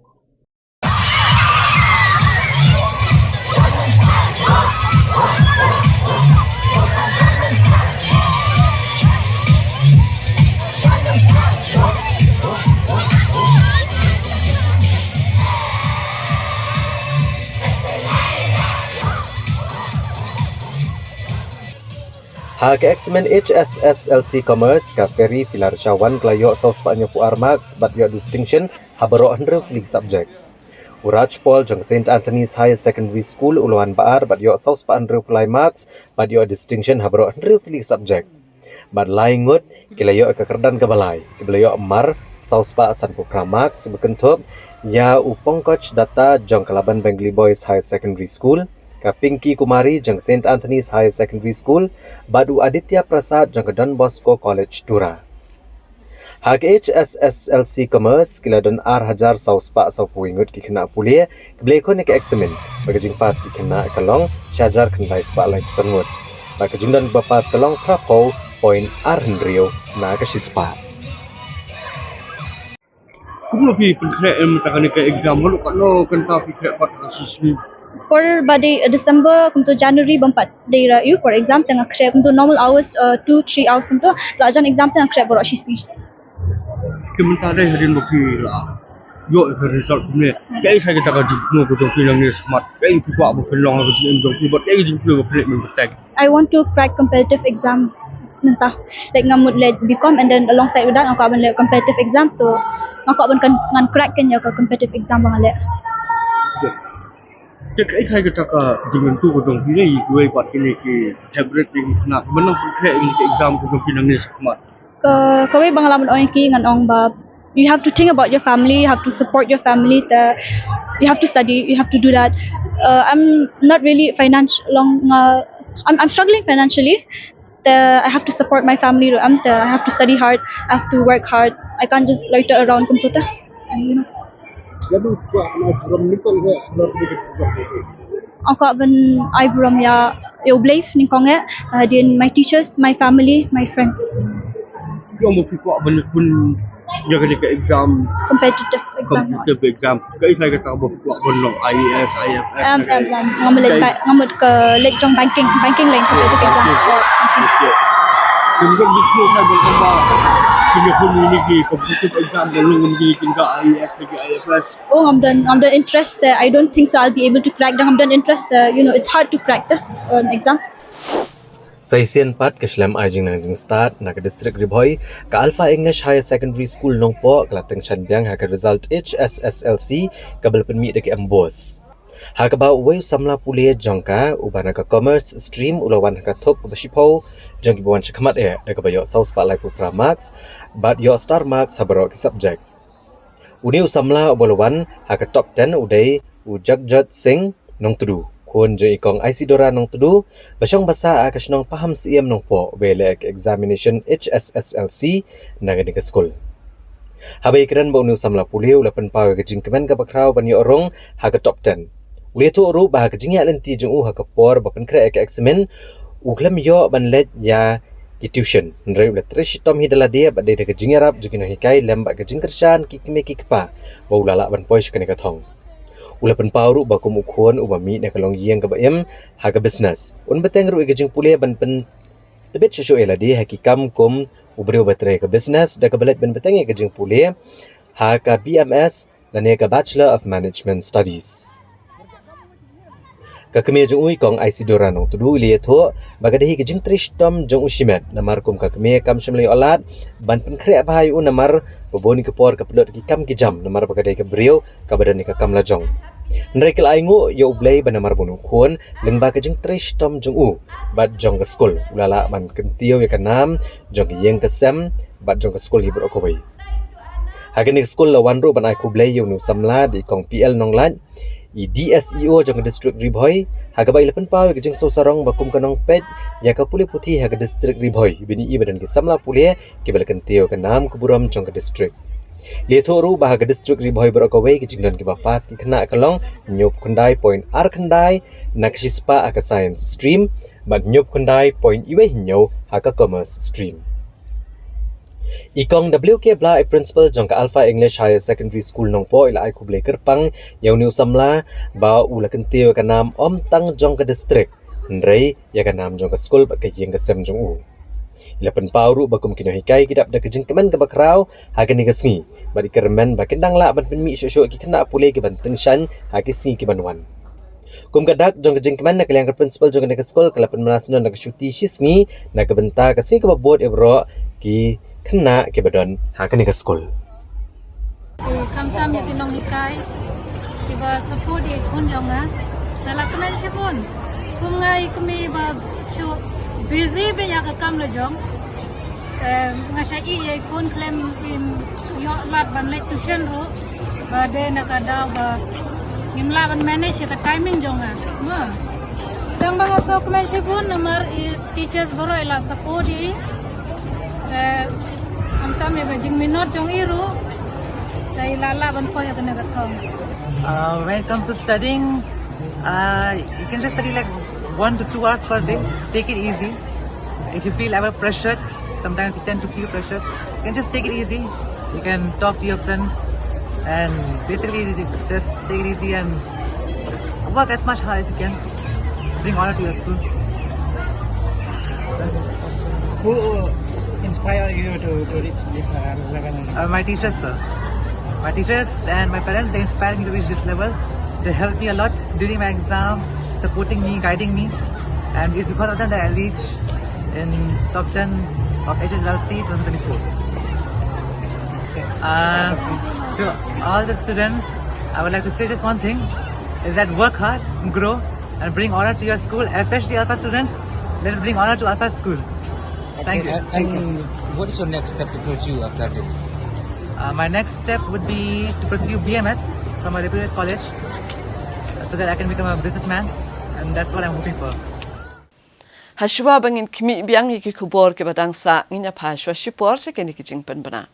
Hak examen HSSLC Commerce ka Ferry Filarshawan kelayo saus panyo pu armax but yo distinction habaro 100 league subject. Uraj Paul jang St Anthony's Higher Secondary School uluan baar but yo saus pa 100 play marks but yo distinction habaro 100 league subject. But laingut kilayo ka kerdan ka balay, kilayo mar sauspa asan programak sebekentup ya upong coach data jong Kalaban Bengali Boys High Secondary School, ka Pinky Kumari jong St. Anthony's High Secondary School, badu Aditya Prasad jong Don Bosco College Tura. Hak HSSLC Commerce kila don hajar sauspa sau puingut ki kena pulia kebleko ne ke examen bagajing pas ki kena kalong syajar kendai spa lai pesangut bagajing don bapas kalong prapo point hendrio na ke sispa. Kung lebih pentrek mentakan ke exam lo kalau kenta fikir pat siswi. For pada December kumtu January bempat daerah you for exam tengah krek kumtu normal hours 2-3 hours kumtu pelajaran exam tengah krek borok sisi. Kementara hari lebih lah. Yo result ni. Kaya saya kata kaji no ko jong pilang ni smart. Kaya kuat apa pelong aku jong pi but kaya jong pi apa mempertek. I want to crack competitive exam. Mentah like ngamut let BCom and then alongside with that aku akan let competitive exam so aku akan ngan crack kan ya ke competitive exam bang let. Cek saya kata ka dengan tu ko jong pi ni dua part ini ki tablet ni nak menang crack ini exam ko jong pilang ni smart. Kawai pengalaman orang ki ngan orang bab you have to think about your family, you have to support your family, you have to study, you have to do that. I'm not really I'm struggling financially. I have to support my family. I have to study hard, I have to work hard. I can't just loiter around kumtuta. And Aku akan Ibram ya Oblaif ni konge din my teachers, my family, my friends. Yang mau fikir banyak pun jaga dekat exam competitive exam. Kaya saya kata apa fikir banyak IES, IFS. Ngamut ke let jong banking lain competitive exam. Kemudian dikira saya berkembang. Kini pun ini di competitive exam belum menjadi tingkat IES lagi IFS. Oh, I'm done interest there. I don't think so I'll be able to crack. I'm done interest there. It's hard to crack the exam. Saisian pat ke Slam Ajing nang start na ke district Ribhoi ke Alpha English Higher Secondary School Nongpo kelateng Shanbiang ha ke result HSSLC ke belpenmi de ke Ambos. Ha ke bau wei samla pulia jangka ubana ke commerce stream ulawan ke top basipo jang ki buan chakmat de ke bayo South Spotlight Putra Marks but your star marks habaro ke subject. Uni usamla obolawan ha ke top 10 udai Jagjot Singh nong tudu. Kun je ikong Isidora nong tudu basyong basa akas nong paham siem nong po belek examination HSSLC nang ke school. Habai keren ba unu samla puliu lapan pau ke jingkemen ke bakrau ban yo orong ha ke top 10. Uli tu ru ba ke jingya lenti jung ha ke por ba pen kre ke examen u klem yo ban let ya ki tuition. Ndre ule trish tom hi dala dia ba de ke jingya rap jingino hikai lem ba ke jingkersan ki kime ki kpa ba ulala ban poi shkene ka thong. Ula penpauru ba kumukhuan ubami na kalong yeng ka baem ha ka business un beteng ru igajing pule ban pen tebet shosho eladi hakikam kum ubreu batre ka business da ka balet ban beteng igajing pule ha ka BMS na ne ka Bachelor of Management Studies. Ka keme jung ui kong Isidora nong tudu ile tho bagadahi igajing trish tom jung ushimet namar kum ka keme kam shimlei olat ban pen kre bahai un namar baboni ke por ka pedot ki kam ki jam namar bagadai ka breu ka badan ni ka kam lajong. Nrekil aingu yo blay banamar bunu kun lengba ke jeng trish tom jeng u bat jong ke school ulala man kentio ya kanam jong yeng ke sem bat jong ke school hibur okoi. Hagani school lawan ru ban aku blay yo nu samla di kong PL nong lat i DSEO jong district Ribhoi hagabai lepen pau ke jeng sosarong bakum kanong pet ya ka puli putih haga district Ribhoi bini i badan ke samla puli ke bal kentio kanam kuburam jong ke district. Lihaturu bahagia distrik Ribhoi berokawai ke jinglan ke bapas ke kena kalong nyop kundai point R kundai nak sispa aka science stream bat nyop kundai point iwe hinyo aka commerce stream. Ikong WK Bla principal jong ke Alpha English Higher Secondary School Nongpo ila ai kublai kerpang yau ni usamla ba ula kentiu ke nam om tang jong ke distrik ndrei ya ke nam jong ke school bat ke yeng ke sem jong u. Ila penpauru bakum kino hikai kidap da kejeng kemen ke bakrau hagen ni kesngi badi kermen ba kendang la ban penmi shosho ki kena pule ke ban tengshan ha ki singi ki banwan kum kadak jong kejeng kemen na kaliang principal jong ke sekolah kala penmanasno na syuti shisngi na ke benta ke sing ke babot ebro ki kena ke badon ha ke ni ke sekolah kam ya kinong hikai tiba support di kun jonga dalam kemen sipun kum ngai kumi ba busy be ya ka kam la jong Ngasai ye kun claim in yo lat ban le tuition ro ba de na ka daw ba ngimla ban manage ka timing jonga ma tang ba so comment pun nomor is teachers boro ila support yi am tam ye jing minot jong iru dai lala ban ko ya kana ka thong. When it comes to studying, you can just study like 1 to 2 hours per day. Take it easy. If you feel ever pressured, sometimes you tend to feel pressured, you can just take it easy. You can talk to your friends and basically just take it easy and work as much hard as you can. Bring honor to your school. Who inspired you to reach this level? My teachers, sir. My teachers and my parents, they inspired me to reach this level. They helped me a lot during my exam, supporting me, guiding me. And it's because of them that I reached in top 10 of HSLC 2024. To all the students, I would like to say just one thing, is that work hard, grow, and bring honor to your school, especially Alpha students. Let us bring honor to Alpha school. Thank you. Thank you. What is your next step to pursue after this? My next step would be to pursue BMS from a reputed college so that I can become a businessman, and that's what I'm hoping for. Hashwa bangin kimi biang yiki kubor ke badang sa nginya phashwa shipor se keni kijing penbana.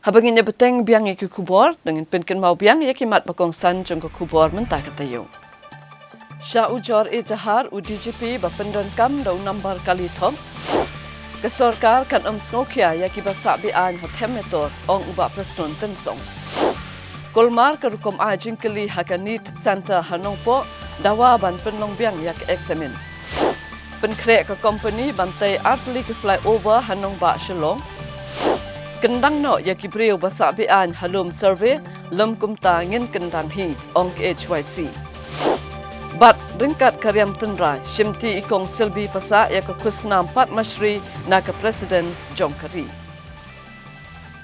Habangin niya beteng biang yaki kubor dengan penken mau biang yaki mat bakong san jong kubor mentah katayo. Sya ujor jahar u DGP bapendan kam dau nambar kali thom. Kesorkar kan sngokia yaki basak bian hotem metor ong uba preston tensong. Kolmar kerukom ajing keli hakanit Santa Hanongpo dawa ban penlong biang yak eksamen. Penkrek ke company bantai artli ke flyover Hanong ba Shillong. Kendang no yaki brio basak bian halum survey lem kumta ngin kendang hi ong HYC. Bat ringkat karyam tendra shimti ikong silbi pasak yak kusnam Pat Mashri na ke Presiden Jong Kari.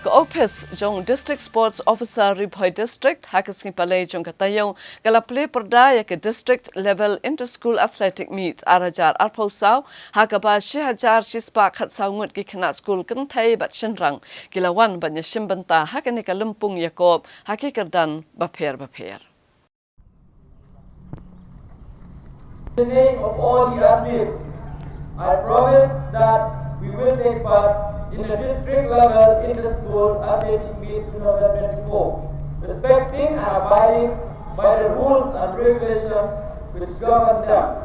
Office jong District Sports Officer Ribhoi District hakas ni palay jong katayaw kalaple perdaya ke District Level Inter-School Athletic Meet arajar arpausaw hakaba 1000 sispa khat saungut ki khana school kentai bat shenrang kilawan banya shimbanta hakani kalumpung Yakob hakikardan bapher. In the name of all the athletes, I promise that we will take part in the district level in the school athletic meet 2024, respecting and abiding by the rules and regulations which govern them,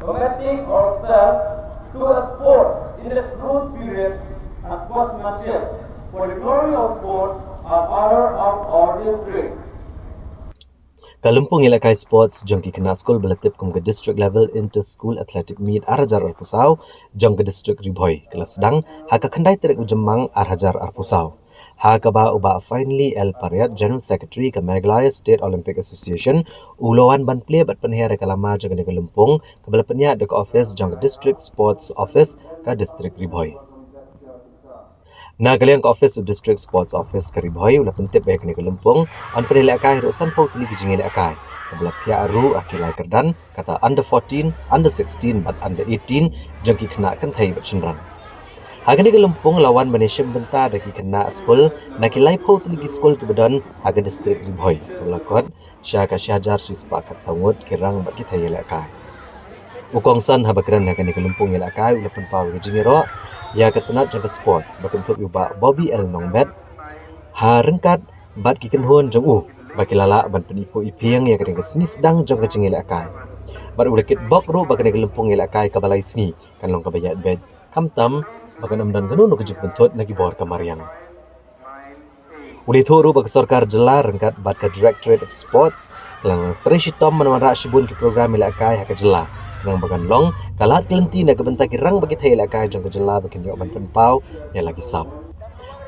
committing ourselves to a sports in the truth period and sportsmanship for the glory of sports and honor of our district. Kalumpung Ilakai Sports jongki kena school belatip kum ke district level inter school athletic meet arhajar arpusau jong ke district Ribhoi kelas sedang haka kendai terik ujemang arhajar arpusau haka ba uba finally El Pariat General Secretary ke Meghalaya State Olympic Association ulawan ban play bat penhia de kalama jong ke Kalumpung ke belapnya de office jong ke district sports office ke district Ribhoi. Nagaliang office of district sports office ke Ribhoi ulah pentip baik ni Kalumpung an penilai akai rosan pau tili gijingin akai kabla pia aru akilai kerdan kata under 14 under 16 but under 18 jangki kena kentai bat chenran hagani Kalumpung lawan manishim benta daki kena school nakilai pau tili gi school ke badan haga district Ribhoi kabla kot syaka syajar sispa kat sangut kirang bat kita yela akai ukongsan habakran hagani Kalumpung yela akai ulah penpau gijingiro ya ketenat jangka sports bakentuk yuba Bobby L Nongbet ha rengkat bat kiken hon jong bakilala ban penipu ipiang ya kadang seni sedang jong kecing elak akai bat ulekit bok ru bakane Kalumpung elak akai kabalai sengi kan long kabayat bed kamtam bakan amdan kanun kejip bentut lagi bor kamariang uli thuru bak sarkar jela rengkat bat ka Directorate of Sports lang treshitom manwara shibun ki program elak akai haka jela nang bagan long kalat kelenti na kebentak rang bagi thai lakai jong kejela bagi ni oban penpau ya lagi sap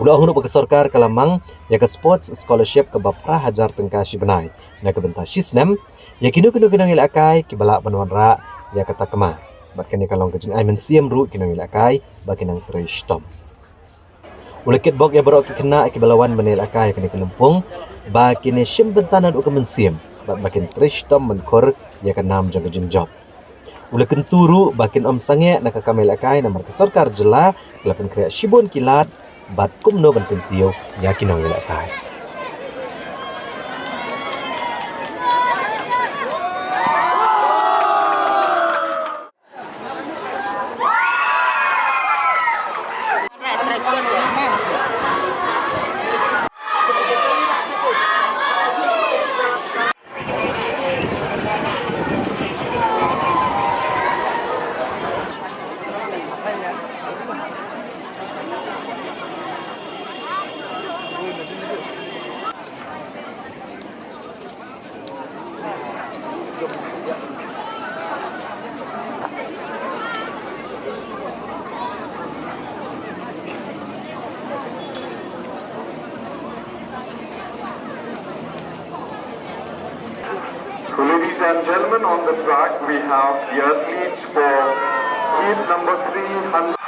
udah hunu bagi sarkar kalamang ya ke sports scholarship ke bapra hajar tengka shibenai na kebentak shisnem ya kinu ilakai ki balak banwanra ya kata kema bat kini kalong kejeng ai mensiam ru kinu ilakai bagi nang trishtom ulekit bok ya barok ki kena ki balawan banilakai kini Kalumpung ba kini shim bentanan u kemensiam bat bakin trishtom menkor ya ke nam jong kejeng job ula kenturu bakin om sange nak kamel akai namar kesorkar jela kelapan kreat shibun kilat bat kumno ban kentio yakin ang ilakai Ladies and gentlemen, on the track we have the athletes for heat number 300.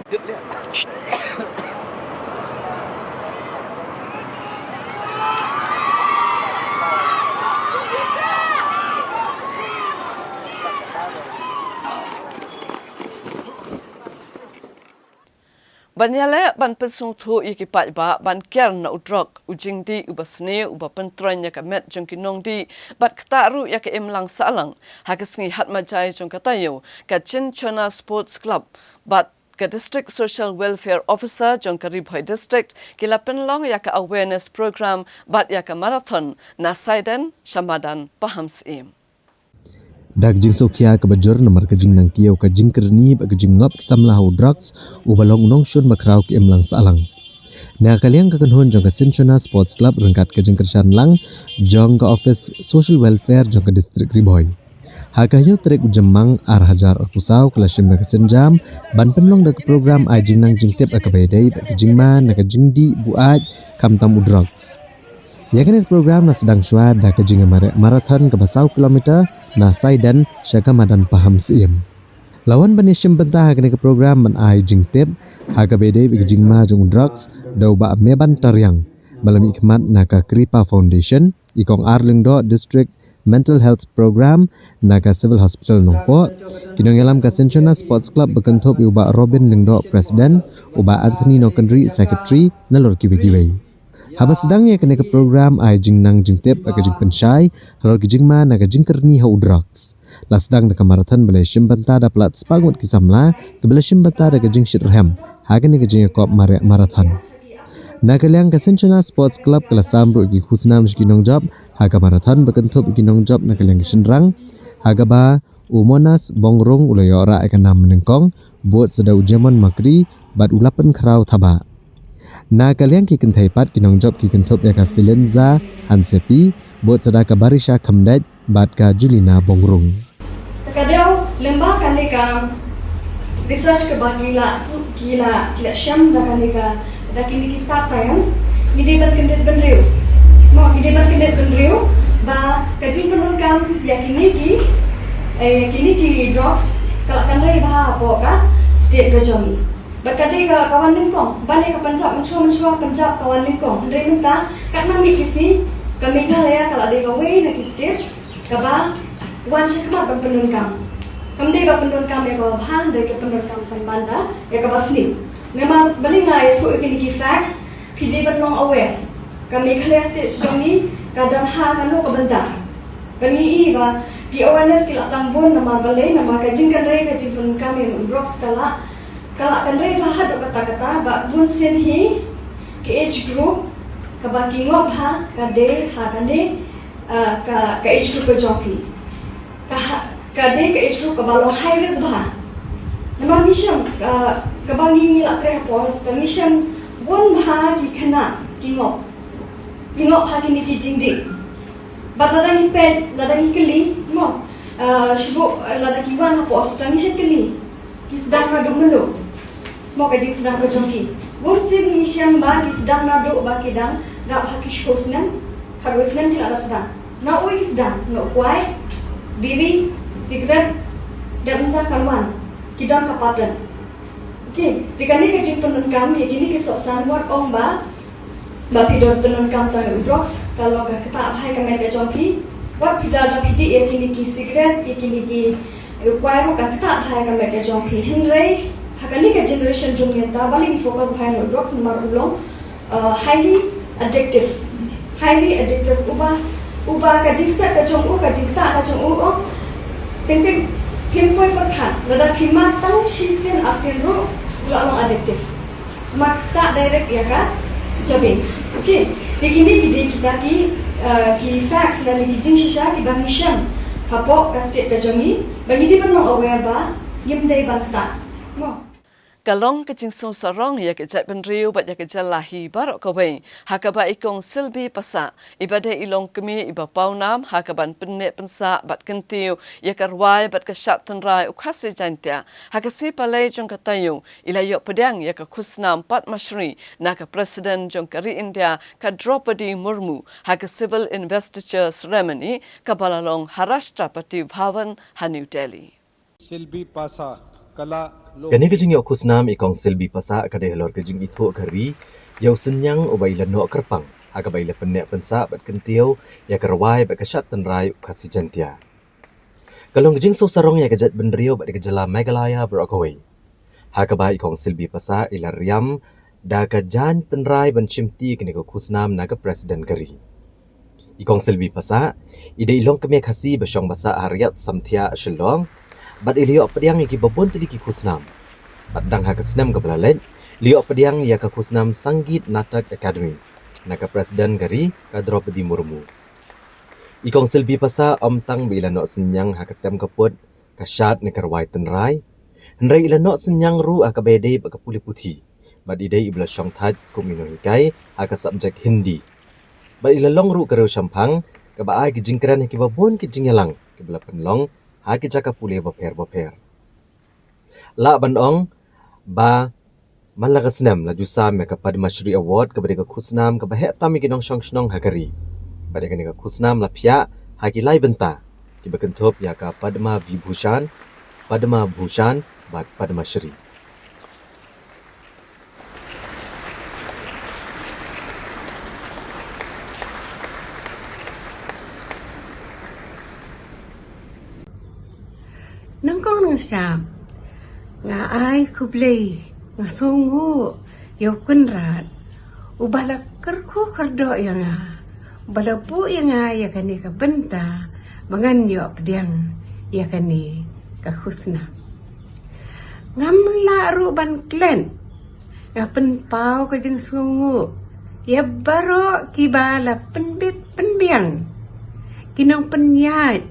Banyale ban pensung thu ikipat ba ban ker na udrok ujing di ubasne uba pentroin ya kamet jong kinong di bat ktaru ya ke emlang salang hagesngi hat majai jong katayo ka Chinchona Sports Club bat ka District Social Welfare Officer jong ka Ribhoi District kila penlong ya ka awareness program bat ya ka marathon na Saiden Shamadan Pahams im. Dak jing sokia ke bajor nomor ke jing nang kiau ke jing kerni ba ke jing ngop samlah drugs u balong nong shun makrau ke emlang salang. Na kaliang ke kenhon jong ke Chinchona Sports Club rengkat ke jing kersan lang jong ke Office Social Welfare jong ke District Ribhoi. Hakayo trek ujemang ar hajar pusau kelas ke senjam ban penlong dak program ai jing nang jing tep ke bedai ba ke jing man na ke jing di buat kam tam drugs. Ya kan program na sedang syua dak ke jing marathon ke basau kilometer na Saiden Shamadan Pahams im. Lawan banishim bentah kena ke program ban ai jing tip haga bede bi jing ma jong drugs dau ba meban taryang malam ikmat na ka Kripa Foundation ikong Arling do District Mental Health Program na ka Civil Hospital Nongpo kinong yalam ka Chinchona Sports Club bekentop uba Robin Lingdo President uba Anthony Nokendri Secretary na lor kiwe-kiwe. Habas sedangnya kena ke program ai jing nang jing tip ke jing pensyai halor ke jing ma na ke jing kerni hau drugs. La sedang de marathon bele shimbanta da plat spangut kisamla ke bele shimbanta da ke jing shitrham hagen ke jing kop marathon. Na kaliang ke Chinchona Sports Club kala samru ki khusnam ginong job haga marathon bekentup ginong job na kaliang shinrang haga ba umonas bongrong ulayora akan nam menengkong buat sedau jaman makri bat ulapan krau thaba. Na kaliang ki kentai pat kinong job ki kentup ya ka Filenza Hansepi buat sedaka Barisha Kamdaj bat ka Julina Bongrong. Takadau lembah kaneka research ke bakila kila syam da kaneka da kini ki start science ni debat kendet benriu. Mo ni debat kendet benriu ba kajing penun kam ya kini ki drugs kalau kanai bah apa ka state ke jomi. Berkadai ke kawan lingkong, balik ke Punjab, mencuba Punjab kawan lingkong. Dari minta, kat nami kisi, ke Meghalaya kalau ada kawai nak state, ke ba, wan syakmat ban penungkam. Kemudian ba penungkam ya kalau bahan dari ke penungkam Banda, ya ke basni. Memang balik ngai tu ikini ki facts, pidi benong aware. Ke Meghalaya state sejauh ni, kadang kanu ke benda. Kani ba, ki awareness kila sambun nama balai, nama kajing kadai kajing penungkam yang drugs kalau akan rei bahad kata-kata ba bun sen hi ke age group ka ba ki ngop ha ka de ha ka ne ka age group jockey ka de ka age group ka ba long high risk ba namar mission ka ba ni la tre pos permission bun ba ki khana ki ngop ha ki ni ki jingdi ba la ni pet la ni kili mo shubu la ki wan ha pos permission kili ki sedang na dumelo mau kajing sedang berjongki. Bursim ni siang bagi sedang nado bagi dang nak hakish kosnan, karwesnan tidak ada sedang. Nak oi sedang, nak kuai, biri, sigaret, dan entah kaluan, kidang kapatan. Okay, dikani kajing penun kami, kini kisoksan buat ong ba pidor penun kam tang drugs kalau kita hai kami kajongki, buat pidor dan pidi ya kini ki sigaret, ya kini ki kuai ro kita hai kami kajongki. Henry Hakani ka generation jumenta bali fokus bhai no drugs number ulong highly addictive uba ka jista ka jong u ka jikta ka jong u ting pinpoint per khan lada phima tang shisen asin ro ulong addictive makta direct ya ka jabe okay dikini kita ki facts dan ki jing shisha ki banisham hapo ka state ka jongi bagi di penong aware ba yimdai bakta mo Kalong kecing sung sarong ya kejat benriu bat ya kejat lahi barok kawai hakaba ikong silbi pasa ibade ilong kemi iba paunam hakaban penek pensa bat kentiu ya karwai bat kesat tenrai ukhasi jantia hakasi palai jong katayu ilayok pedang ya ke khusnam pat mashri na ka presiden jong kari India ka Draupadi Murmu haka civil investiture ceremony ka balalong Harashtrapati Bhavan ha New Delhi. Silbi Pasa Kala Gani kejing yok kusnam ikong silbi pasa kadeh lor kejing itu kari yau senyang ubai lenok kerpang aga bai le penek pensa bat kentiu ya kerwai bat kesat tenrai kasi jantia. Kalong kejing so sarong ya kejat benrio bat kejala Meghalaya berokawai. Haga bai ikong silbi pasa ila riam da kajan tenrai ban chimti kini ko kusnam naga presiden kari. Ikong silbi pasa ide ilong kemia kasi basyong basa hariat samtia shelong bat iliok pediang iki babon tadi ki kusnam. Bat dang ha kesnam ke belalet liok pediang ya ke kusnam Sanggit Natak Academy naka presiden gari ka Draupadi Murmu. Ikong silbi pasa om tang bila nok senyang ha ketem kaput kasyat ne karwai tenrai henrai ila nok senyang ru aka bede ba kapuli putih bat idei ibla syong that kumino hikai aka subjek Hindi bat ila long ru karo syampang ka ba ai kijingkran ki babon kijingyalang ke bela penlong ha ki jaka pule baper la bandong ba man la kasnam la jusam ka Padma Shri Award ka badega kusnam ka bahe tami kinong shong hagari badega ni ka kusnam la pia hagi lai benta ki bakentop ya ka Padma Vibhushan bat Padma Shri. Nangkong nang siya nga ay kublay nga sungo yaw kunrat ubala kerku kerdo yang ubala po yang ya kani ka benta mangan yo pediang ya kani ka khusna ngam laru ban klen nga penpau ka jeng sungo ya baro kibala penbit penbiang kinong penyat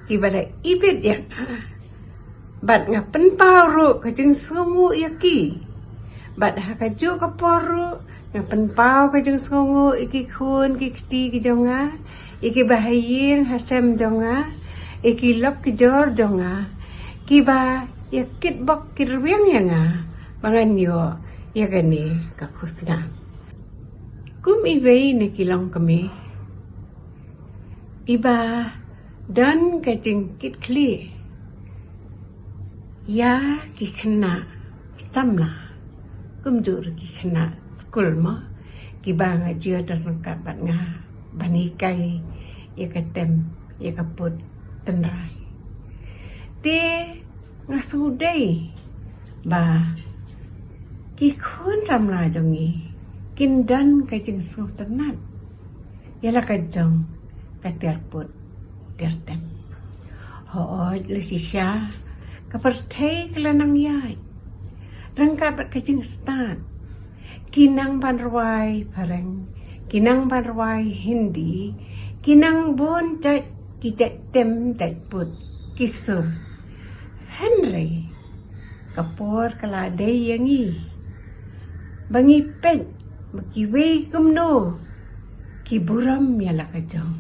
kibala ibit yang bat nga penpau ru ka jeng sungo yaki bat ha ka ju ka poru nga penpau ka jeng sungo iki khun ki kti ki jonga iki bahayin hasem jonga iki lop ki jor jonga ki ba yakit bok kirwiang yang bangan yo ya gani ka khusna kum iwei ne kilong kami iba dan ka jeng kit kli ya ki kena samla kumjur ki kena skul mo ki banga jia dalam kabat nga banikai ya katem ya kaput tenrai te ngasudai ba ki khun samla jongi kindan ka jing su tenat yala ka jong ka tiarput tiartem ho lesisya kapertai kelanang yai rangka bat kajing stat kinang banrwai pareng kinang banrwai Hindi kinang bon jat kijat tem dat put kisur Henry kapor kaladai yangi bangi pet makiwei kumno kiburam yala kajong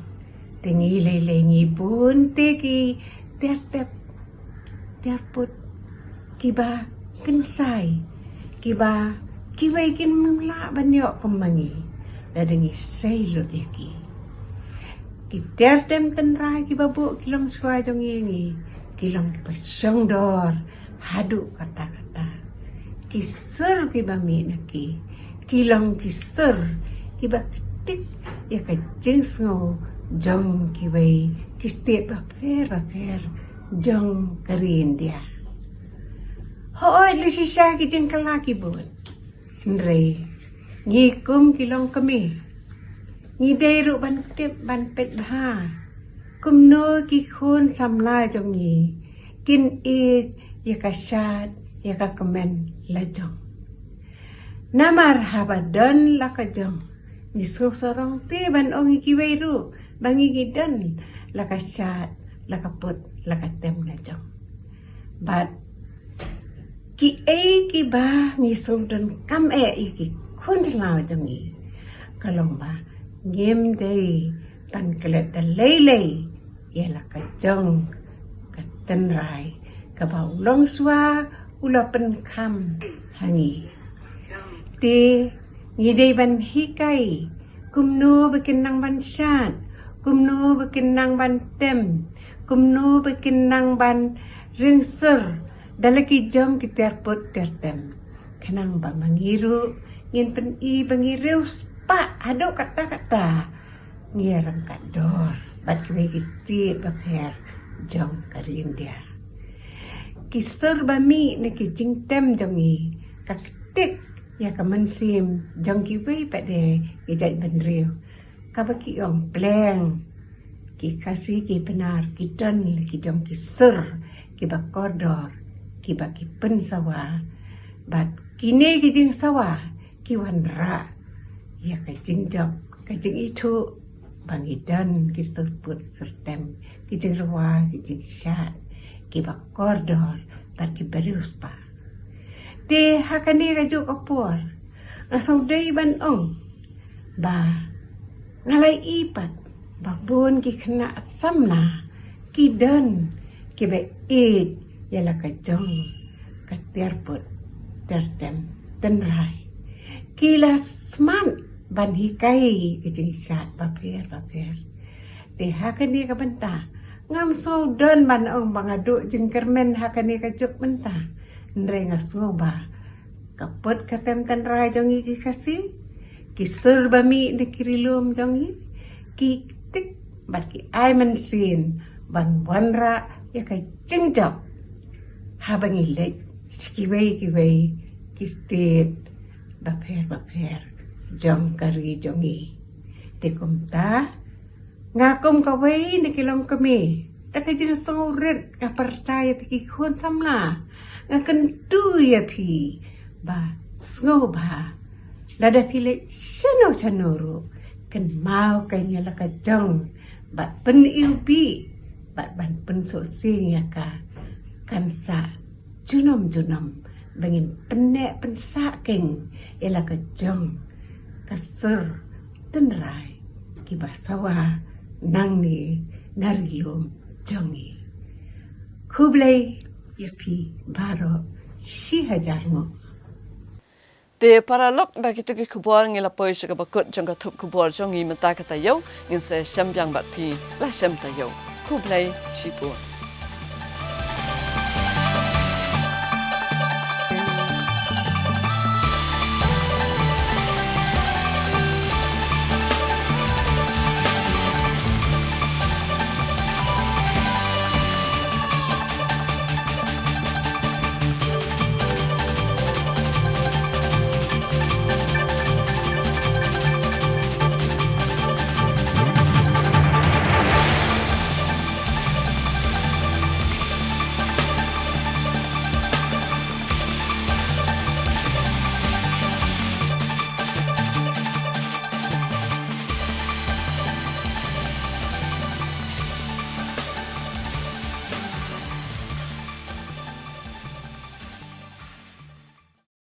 tingi lelengi bun teki tiartep tiarput kiba kensai kiba kiwai kin la banyo kemangi dadangi sailut yaki kitiartem tenrai kiba bu kilong suai jong yengi kilong pasyong dor hadu kata-kata kisur kiba mi naki kilong kisur kiba ketik ya kajing sngo jong kiwai kistit baper jong karin dia hoy lisisya kijing kalaki bun Henry ngikum kilong kami ngidairu ban tip ban pet bha kumno ki khun samla jong ni kin it ya kasyat ya ka komen la jong namar habadon la ka jong ni sorong te ban ong kiwairu bangi gidan la kasyat la kaput la katem la jong but ki ki ba ni sung don kam iki khun lao jong ni kalong ba ngem dei tan kelet da lei ya la ka jong ka ten rai ka ba long swa ula pen kam hangi te ni dei ban hikai kumno bikin nang ban shat kumno bikin nang ban tem kumno bikin nang ban ring sur dalaki jom kita put tertem kenang ba mangiru ngin pen I bangireus pa ado kata-kata ngirang kador bat kwe kisti baper jom karin dia kisur bami na kijing tem jongi kaktik ya kaman sim jong kiwe pade kijat benriu kabaki ong pleng ki kasih ki benar ki don ki jong kisur ki bakodor ki baki pen sawa bat kini ki jing sawa ki wanra ya kajing jong kajing itu bangidan ki put sertem ki jing rawa ki jing syat ki bakodor bat ki berius pa de hakani kajuk opor asong dei ban ong ba ngalai ipat babun ki kena samna ki dan ki be it yala ka jong ka terput tertem tenrai ki la sman ban hikai ki jing sat baper de hakani ka benta ngam so dan ban ong bangadu jing kermen hakani ka juk benta nre ngasoba kapot katem tenrai jongi ki kasih ki surbami de kirilum jongi ki tik bat ki ai man sin ban wanra ya kai jingjap habangi lek skiwei ki state baper jong kari jongi de kumta ngakum kawai de kilong kami tak jing songurit ka partai ki khon samla ngakan tu ya pi ba ngoba lada pile chano kan mau kanya la ka jong bat pen ilbi bat ban pen so sing ya ka kan sa junom bangin penek pensa keng ela ka jong kasur tenrai ki basawa nang ni narilum jongi kublai yapi baro 10,000 mo te paralok da kitu ki khubor ngila poi shaka bakut jong ka thup khubor jong I mata ka tayo ngin se shambyang bat phi la sham tayo khublai shipur